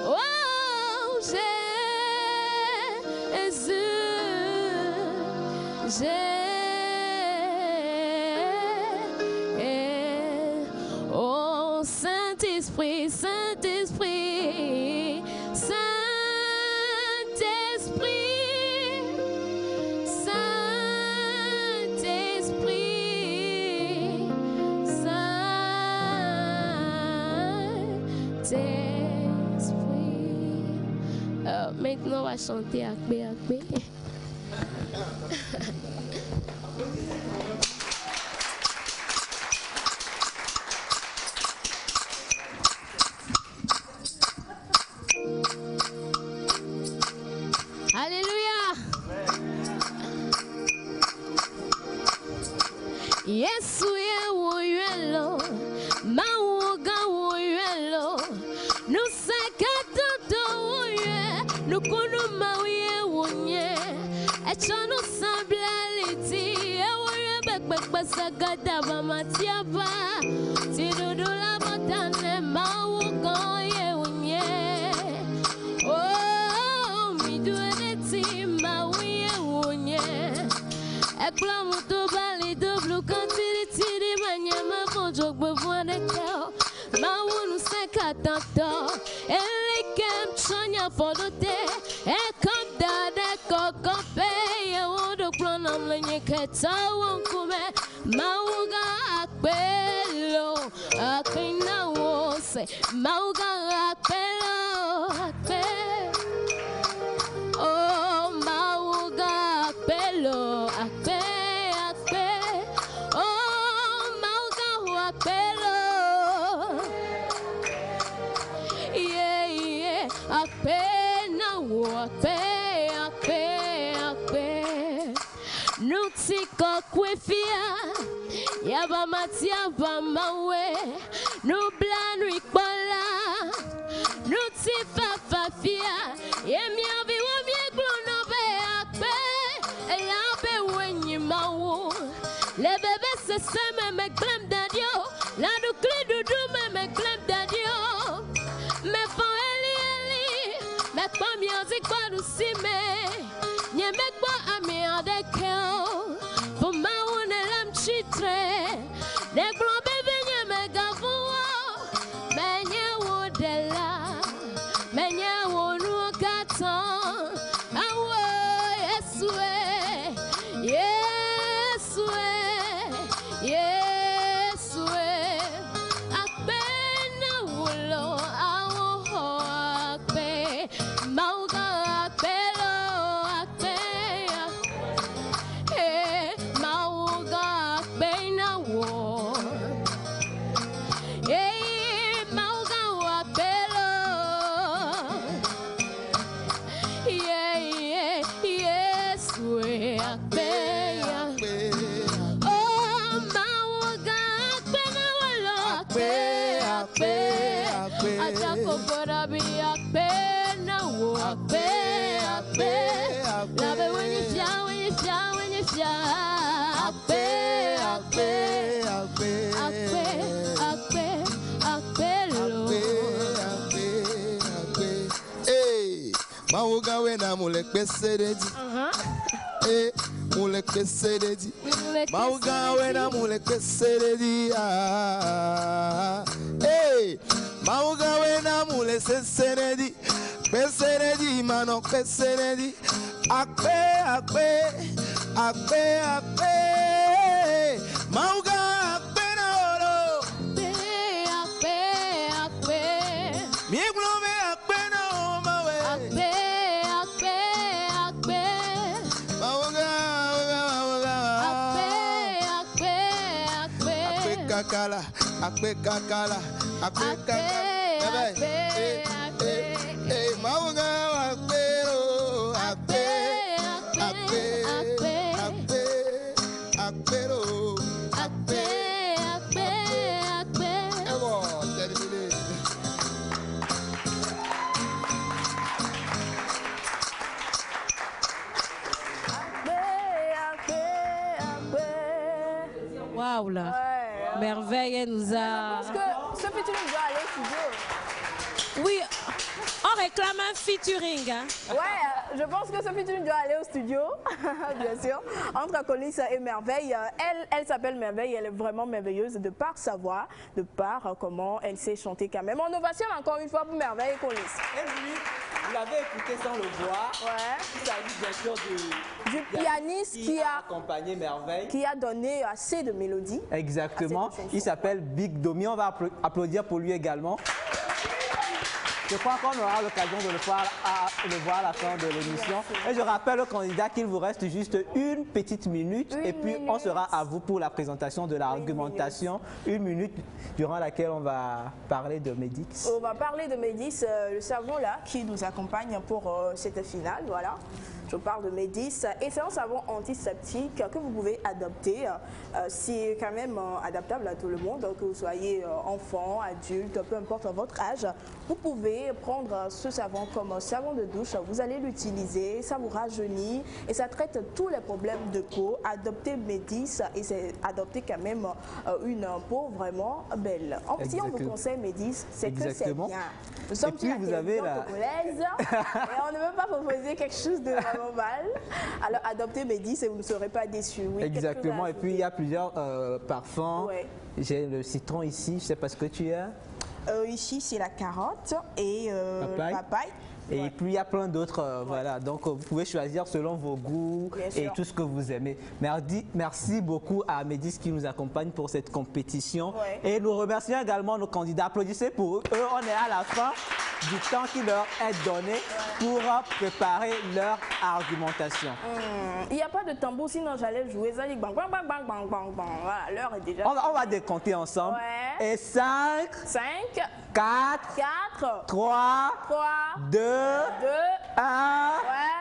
oh Jésus, oh Saint-Esprit, Saint-Esprit, Saint-Esprit, Saint-Esprit, Saint-Esprit. Maintenant, on va chanter Akbe, Akbe. Alléluia. Yesu ye woyelo, mauga woyelo, nusekatoto woye, nukunu mauye wonye, echonu sablaliti, ewoye bekbekbesagada bamatiaba, tidudula botane mauga ye wonye. Oh, mi dueneti mauye wonye, eklamuto bali doblu kantiri tiri manyama konjok bevoin de cœur. Maounu sekatanto, elikem chonya fodote, ekam dade kokope, yewodo klonam lenye keta wankume, mauga akbelo, akina wose, mauga akbelo, akbe. Oh, mauga akbelo, akbe, akbe. Oh, mauga akbelo. Yeah, yeah, akbe na wo, akbe, akbe, akbe. Nutiko kwefia, yaba matia mawe, nubla nuikbola, nutifa fafia, yemi avi wami glono be akbe, elabe wenyi mawo, le bebe se seme me glem dadio, la nukli dudu me glem dadio, me fon eli, me kwa music kwa nusime, nye me kwa ami adekeo, for mawo ne lam chitre, ne globe venye me gavuo, menye wodela, menye wonu katan, awo Yesue, Yesue, Yesue, akbe na wulo, awo akbe, mauga akbelo, akbe, mauga akbe na wo, mauga akbelo. Yeah, yeah, yes, we akbe, akbe. Oh, mauga akbe na walo, akbe, akbe, akbe. Atako borabi akbe na wo, akbe, akbe, akbe. Love it when you fly, when you fly, when you fly. Akbe, akbe, akbe, akbe, akbe.
Mauga wena mulek pesededi. Eh, mulek pesededi. Mauga wena mulek pesededi. Ah, eh, Mauga wena mulek pesededi. Pesededi mano pesededi. Akpe akpe akpe akpe. Mauga akpe na oro.
Akpe akpe.
Mieglume akpe na omawe.
Akpe akpe akpe.
Mauga mauga.
Akpe akpe akpe.
Akpe kakala akpe kakala akpe kakala. Akpe akpe akpe. Mauga akpe o akpe akpe akpe akpe akpe o akpe akpe akpe. Ewo terminé.
Waouh là.
Ouais.
Merveille, elle nous a...
Je pense que Sophie Turing doit aller au studio.
Oui, on réclame un featuring. Hein.
Ouais, je pense que Sophie Turing doit aller au studio, bien sûr, entre Colis et Merveille. Elle s'appelle Merveille, elle est vraiment merveilleuse de par sa voix, de par comment elle sait chanter quand même. On ovation encore une fois pour Merveille et Colis.
Et lui, vous l'avez écouté sans le voir.
Ouais.
Il s'agit bien sûr
du pianiste qui a
accompagné Merveille.
Qui a donné assez de mélodies.
Exactement. Il s'appelle Big Domi. On va applaudir pour lui également. Je crois qu'on aura l'occasion de le voir à la fin de l'émission. Et je rappelle au candidat qu'il vous reste juste une petite minute. Et puis on sera à vous pour la présentation de l'argumentation. Une minute durant laquelle on va parler de Medix.
On va parler de Medix, le savon là qui nous accompagne pour cette finale. Voilà. Je parle de Medix et c'est un savon antiseptique que vous pouvez adopter. C'est quand même adaptable à tout le monde, que vous soyez enfant, adulte, peu importe votre âge. Vous pouvez prendre ce savon comme savon de douche. Vous allez l'utiliser, ça vous rajeunit et ça traite tous les problèmes de peau. Adoptez Medix et c'est adopter quand même une peau vraiment belle. Si on vous conseille Medix, c'est que c'est bien. Nous sommes sur la télévision congolaise et on ne veut pas proposer quelque chose de vraiment mal. Alors adoptez Medix et vous ne serez pas déçus. Oui,
exactement. Et puis il y a plusieurs parfums.
Ouais.
J'ai le citron ici, je ne sais pas ce que tu as.
Ici c'est la carotte et papaye.
Et puis il y a plein d'autres, voilà. Donc vous pouvez choisir selon vos goûts et tout ce que vous aimez. Merci beaucoup à Medix qui nous accompagne pour cette compétition. Et nous remercions également nos candidats. Applaudissez pour eux. On est à la fin du temps qui leur est donné pour préparer leur argumentation.
Il n'y a pas de tambour, sinon j'allais jouer. Ça dit bang, bang, bang, bang, bang, bang, bang. Voilà, l'heure est déjà...
On va décompter ensemble. Et 5, 4, 3, 2, 1,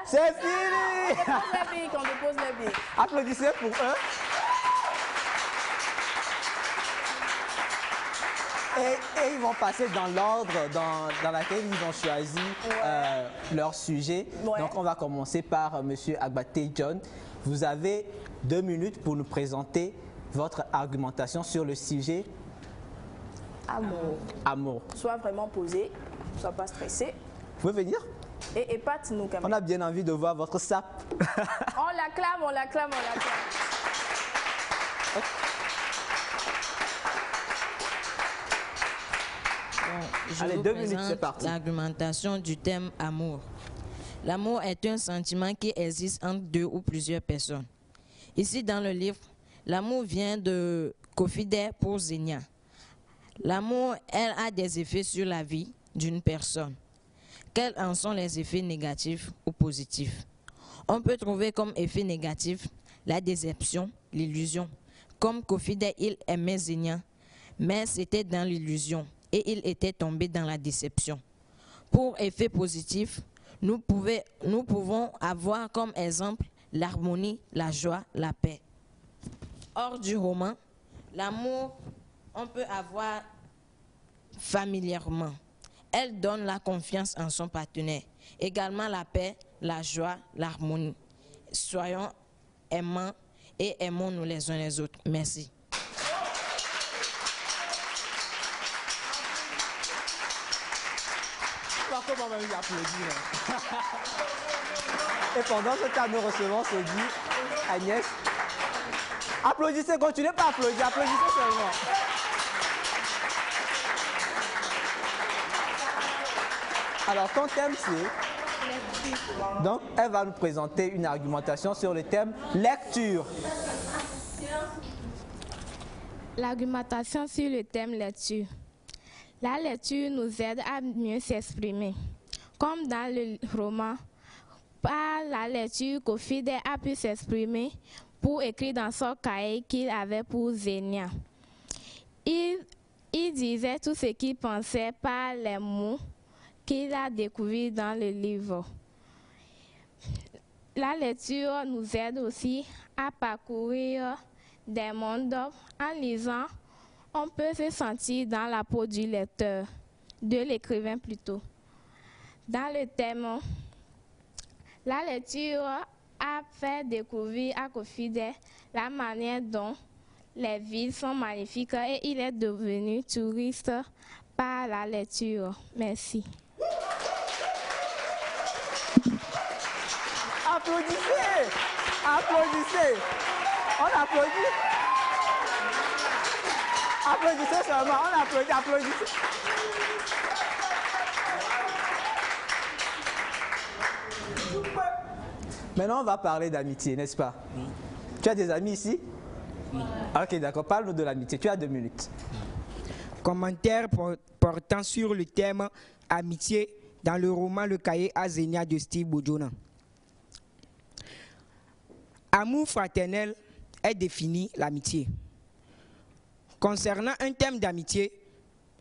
c'est fini.
On dépose les billes.
Applaudissez pour eux. Et ils vont passer dans l'ordre dans lequel ils ont choisi leur sujet. Donc on va commencer par Monsieur Agbaté John. Vous avez 2 minutes pour nous présenter votre argumentation sur le sujet
Amour.
Amour.
Sois vraiment posé, sois pas stressé.
Vous pouvez venir?
Et épate-nous quand même.
On a bien envie de voir votre sap.
On l'acclame, on l'acclame, on l'acclame.
Je vous présente l'argumentation du thème amour. L'amour est un sentiment qui existe entre 2 ou plusieurs personnes. Ici dans le livre, l'amour vient de Kofide pour Zenia. L'amour, elle a des effets sur la vie d'une personne. Quels en sont les effets négatifs ou positifs? On peut trouver comme effet négatif la déception, l'illusion. Comme Kofide, il aimait Zenia, mais c'était dans l'illusion et il était tombé dans la déception. Pour effet positif, nous pouvons avoir comme exemple l'harmonie, la joie, la paix. Hors du roman, l'amour, on peut avoir familièrement. Elle donne la confiance en son partenaire. Également la paix, la joie, l'harmonie. Soyons aimants et aimons-nous les uns les autres. Merci.
On va même applaudit. Et pendant ce temps, nous recevons Sodi, Agnès. Applaudissez, continuez pas à applaudir, applaudissez seulement. Alors, ton thème, c'est... Donc, elle va nous présenter une argumentation sur le thème lecture.
L'argumentation sur le thème lecture. La lecture nous aide à mieux s'exprimer. Comme dans le roman, par la lecture, Kofi Day a pu s'exprimer pour écrire dans son cahier qu'il avait pour Zenia. Il disait tout ce qu'il pensait par les mots qu'il a découverts dans le livre. La lecture nous aide aussi à parcourir des mondes. En lisant, on peut se sentir dans la peau du lecteur, de l'écrivain plutôt. Dans le thème, la lecture a fait découvrir à Kofi Day la manière dont les villes sont magnifiques et il est devenu touriste par la lecture. Merci.
Applaudissez! Applaudissez! On applaudit! Applaudissez seulement, on applaudit, applaudissez! Maintenant, on va parler d'amitié, n'est-ce pas? Tu as des amis ici? Ok, d'accord. Parle-nous de l'amitié. Tu as 2 minutes.
Commentaire portant sur le thème amitié dans le roman Le Cahier à Zenia de Steve Bojona. Amour fraternel est défini l'amitié. Concernant un thème d'amitié,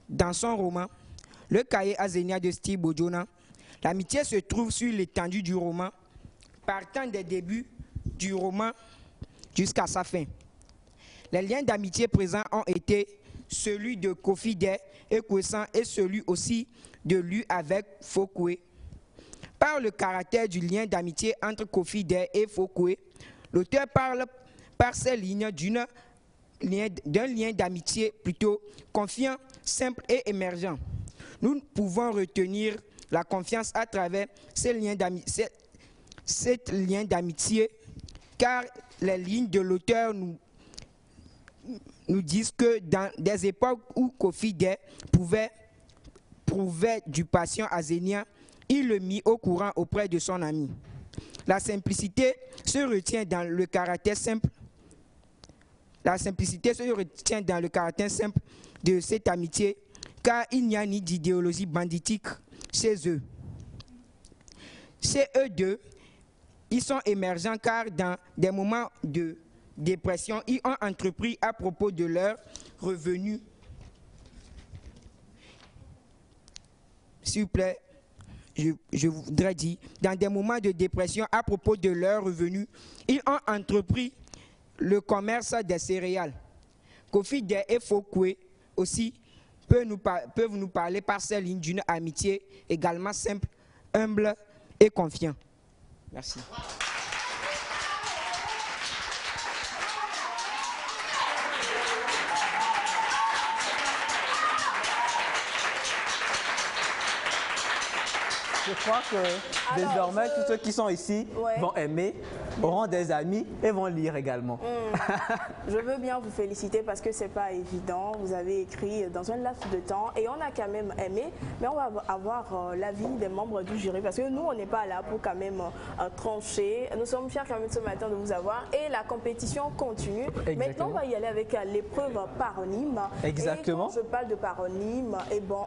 dans son roman Le Cahier à Zenia de Steve Bojona, l'amitié se trouve sur l'étendue du roman, partant des débuts du roman jusqu'à sa fin. Les liens d'amitié présents ont été celui de Kofi Day et Kwessan et celui aussi de lui avec Fokwe. Par le caractère du lien d'amitié entre Kofi Day et Fokwe, l'auteur parle par ces lignes d'un lien d'amitié plutôt confiant, simple et émergent. Nous pouvons retenir la confiance à travers ces liens d'amitié, car les lignes de l'auteur nous disent que dans des époques où Kofi Day pouvait prouver du patient à Zenia, il le mit au courant auprès de son ami. La simplicité se retient dans le caractère simple. La simplicité se retient dans le caractère simple de cette amitié, car il n'y a ni d'idéologie banditique chez eux. Chez eux deux, ils sont émergents car dans des moments de dépression, ils ont entrepris à propos de leurs revenus. S'il vous plaît, je voudrais dire, dans des moments de dépression à propos de leurs revenus, ils ont entrepris le commerce des céréales. Kofi Day et Fokwe aussi peuvent nous parler par ces lignes d'une amitié également simple, humble et confiant. Merci.
Je crois que désormais, tous ceux qui sont ici vont aimer, auront des amis et vont lire également.
Je veux bien vous féliciter parce que c'est pas évident. Vous avez écrit dans un laps de temps et on a quand même aimé, mais on va avoir l'avis des membres du jury parce que nous, on n'est pas là pour quand même trancher. Nous sommes fiers quand même ce matin de vous avoir et la compétition continue.
Exactement.
Maintenant, on va y aller avec l'épreuve paronyme.
Exactement.
Et quand je parle de paronyme,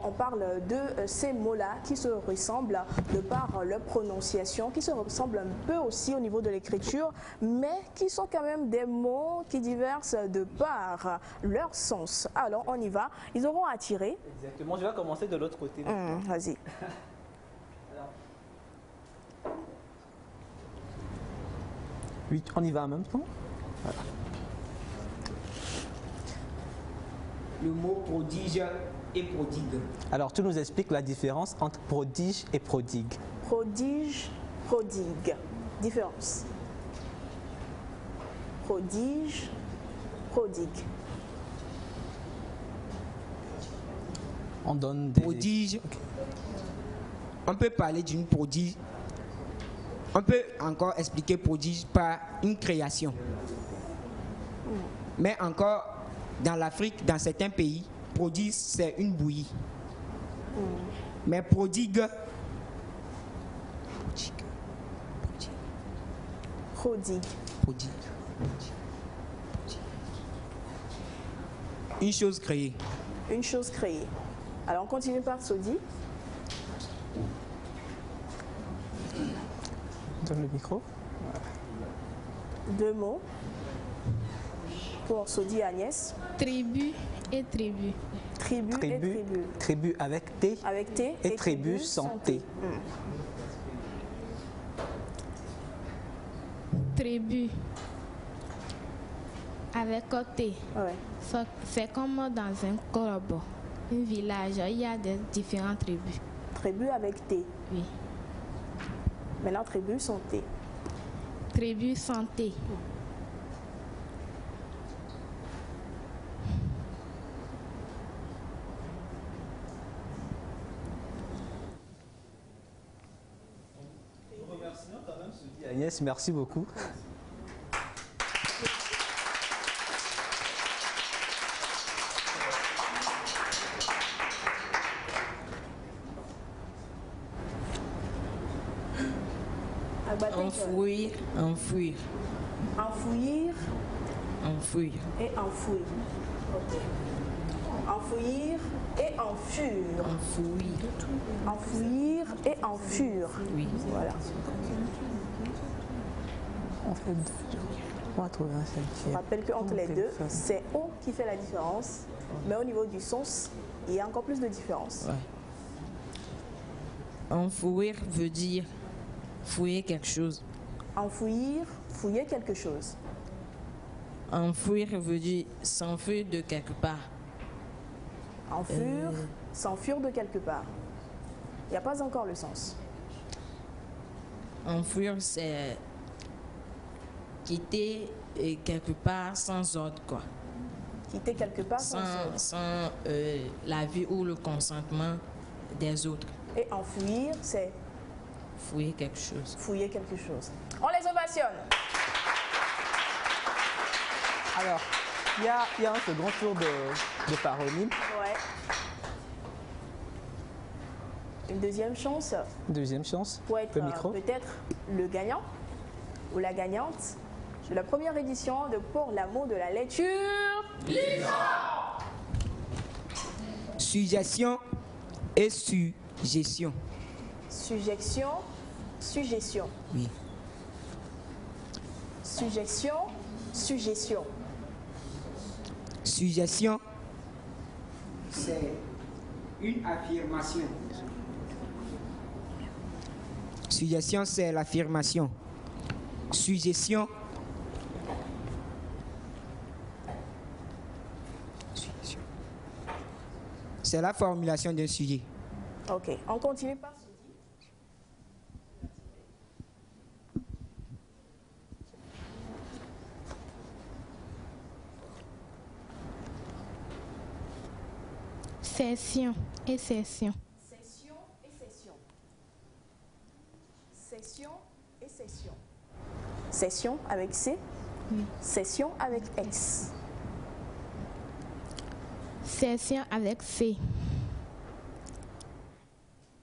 on parle de ces mots-là qui se ressemblent de par leur prononciation, qui se ressemblent un peu aussi au niveau de l'écriture, mais qui sont quand même des mots qui divergent de par leur sens. Alors, on y va. Ils auront à tirer.
Exactement. Je vais commencer de l'autre côté.
Vas-y.
Oui, on y va en même temps. Voilà.
Le mot prodige et prodigue.
Alors, tu nous expliques la différence entre prodige et prodigue.
Prodige, prodigue. Différence. Prodige, prodigue.
On donne des...
Prodige. on peut parler d'une prodige. On peut encore expliquer prodige par une création. Mais encore, dans l'Afrique, dans certains pays, prodige, c'est une bouillie. Mais prodigue. Une chose créée.
Une chose créée. Alors on continue par Sodi.
Donne le micro.
2 mots pour Sodi et Agnès.
Tribu et tribu.
Tribu et tribu.
Tribu avec T.
Avec T.
Et tribu sans T.
Tribu avec T.
Ouais.
C'est comme dans un club, un village, il y a des différentes tribus.
Tribu avec T.
Oui.
Maintenant, tribu sans T.
Tribu sans T.
Agnès, merci beaucoup.
Enfouir, enfouir.
Enfouir.
Enfouir.
Et enfouir. Ok. Enfouir et enfuir.
Enfouir.
Enfouir et enfuir.
Oui.
Voilà.
On fait on va trouver un seul.
Je rappelle qu'entre les deux, c'est O qui fait la différence, mais au niveau du sens, il y a encore plus de différence.
Ouais. Enfouir veut dire fouiller quelque chose.
Enfouir, fouiller quelque chose.
Enfouir veut dire s'enfuir de quelque part.
Enfuir, s'enfuir de quelque part. Il n'y a pas encore le sens.
Enfouir, c'est quitter quelque part sans ordre, quoi.
Quitter quelque part sans ordre.
Sans l'avis ou le consentement des autres.
Et enfuir, c'est
fouiller quelque chose.
Fouiller quelque chose. On les ovationne.
Alors, il y a un second tour de paronyme.
Ouais. Une deuxième chance.
Deuxième chance.
Pour être peut-être le gagnant ou la gagnante de la première édition de Pour l'amour de la lecture.
Suggestion et suggestion.
Suggestion, suggestion.
Oui.
Suggestion, suggestion.
Suggestion, c'est une affirmation. Suggestion, c'est l'affirmation. Suggestion, c'est la formulation d'un sujet.
Ok, on continue par
session et session.
Session et session. Session et session. Session avec C.
Oui.
Session avec S.
Session avec C.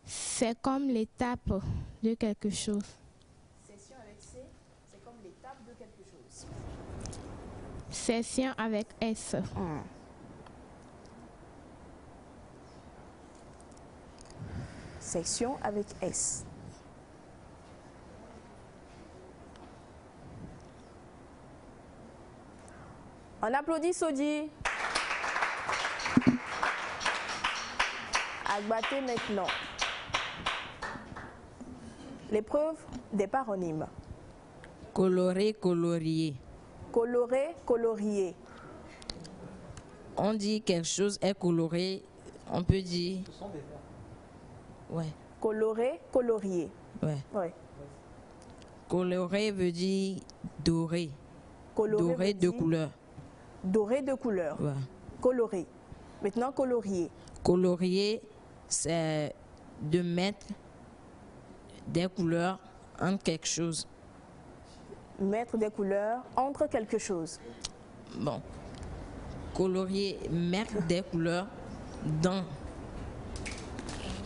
C'est comme l'étape de quelque chose.
Session avec C, c'est comme l'étape de quelque chose.
Session avec S.
Session avec S. On applaudit Sodi. Agbaté maintenant. L'épreuve des paronymes.
Coloré, colorier.
Coloré, colorier.
On dit quelque chose est coloré, on peut dire. Ouais.
Coloré, colorier.
Ouais.
Ouais.
Coloré veut dire doré.
Coloré
doré
veut
de
dire
couleur.
Doré de couleur.
Ouais.
Coloré. Maintenant colorier.
Colorier, c'est de mettre des couleurs entre quelque chose.
Mettre des couleurs entre quelque chose.
Bon. Colorier, mettre des couleurs dans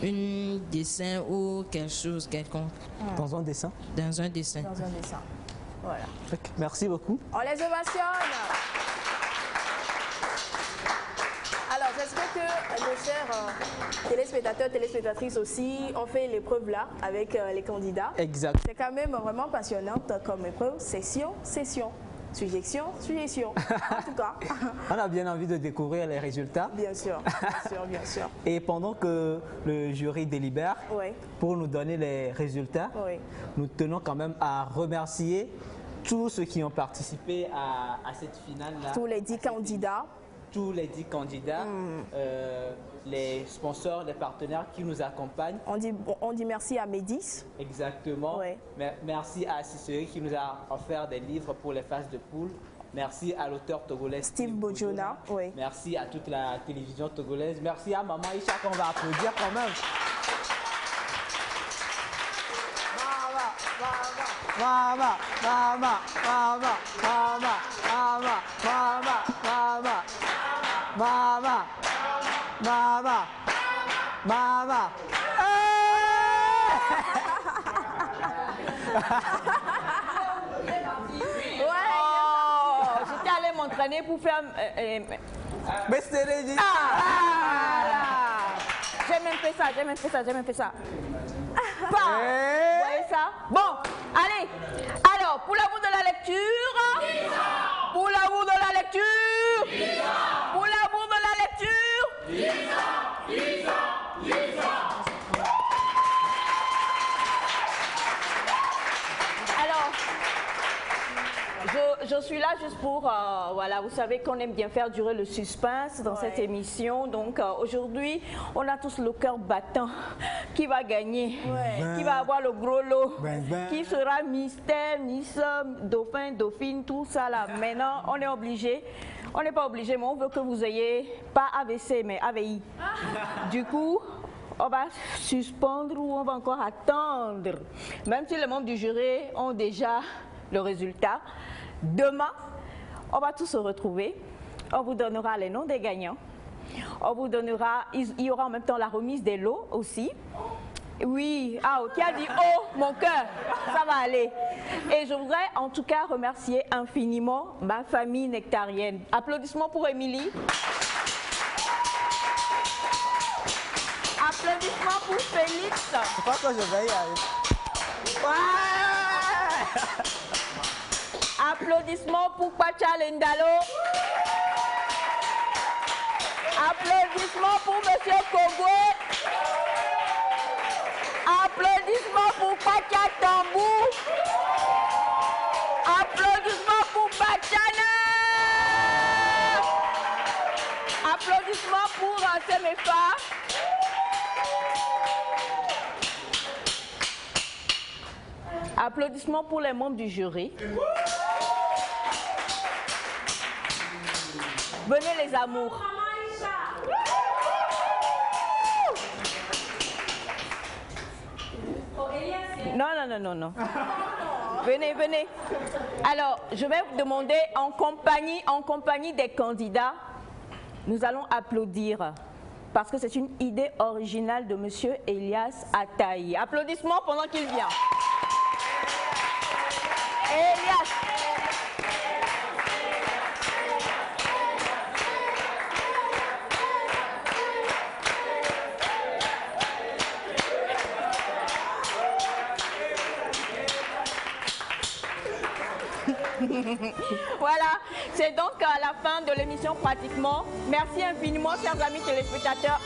un dessin ou quelque chose quelconque.
Dans un dessin?
Dans un dessin.
Dans un dessin. Voilà.
Okay. Merci beaucoup.
On les ovationne. Alors, j'espère que nos chers téléspectateurs, téléspectatrices aussi ont fait l'épreuve là avec les candidats.
Exact.
C'est quand même vraiment passionnante comme épreuve. Session, session. Suggestion, suggestion. En tout cas.
On a bien envie de découvrir les résultats.
Bien sûr, bien sûr, bien sûr.
Et pendant que le jury délibère,
Oui.
pour nous donner les résultats,
Oui.
nous tenons quand même à remercier tous ceux qui ont participé à cette finale-là.
Tous les 10 candidats.
Tous les 10 candidats, les sponsors, les partenaires qui nous accompagnent.
On dit merci à Médis.
Exactement.
Oui.
Merci à Cicéry qui nous a offert des livres pour les phases de poule. Merci à l'auteur togolais
Steve Bojona. Oui.
Merci à toute la télévision togolaise. Merci à Maman Isha qu'on va applaudir quand même. Mama, mama, mama, mama, mama, mama, mama, mama, mama, mama.
J'étais allée m'entraîner pour faire...
Mais c'est les...
J'ai même fait ça, j'ai même fait ça, j'ai même fait ça. Vous voyez ça? Bon, allez. Alors, pour l'amour de la lecture. Pour l'amour de la lecture. Pour l'amour de la lecture. Alors, je suis là juste pour, voilà, vous savez qu'on aime bien faire durer le suspense dans cette émission. Donc aujourd'hui, on a tous le cœur battant. Qui va gagner? Qui va avoir le gros lot? Qui sera mystère, Miss, dauphin, dauphine, tout ça là. Maintenant, on est obligé. On n'est pas obligé, mais on veut que vous ayez pas AVC, mais AVI. Du coup, on va suspendre ou on va encore attendre. Même si les membres du jury ont déjà le résultat. Demain, on va tous se retrouver. On vous donnera les noms des gagnants. On vous donnera, il y aura en même temps la remise des lots aussi. Oui, qui a dit oh, mon cœur, ça va aller. Et je voudrais en tout cas remercier infiniment ma famille nectarienne. Applaudissements pour Émilie. Applaudissements pour Félix.
Je crois que je vais y aller.
Applaudissements pour Pacha Lendalo. Applaudissements pour Monsieur Kogwe. Applaudissements pour Pacha Tambou. Applaudissements pour Pachana. Applaudissements pour Semefa. Applaudissements pour les membres du jury. Venez les amours. Non, non, non, non, non. Venez, venez. Alors, je vais vous demander en compagnie des candidats, nous allons applaudir parce que c'est une idée originale de Monsieur Elias Ataï. Applaudissements pendant qu'il vient. Elias. Voilà, c'est donc à la fin de l'émission pratiquement. Merci infiniment, chers amis téléspectateurs.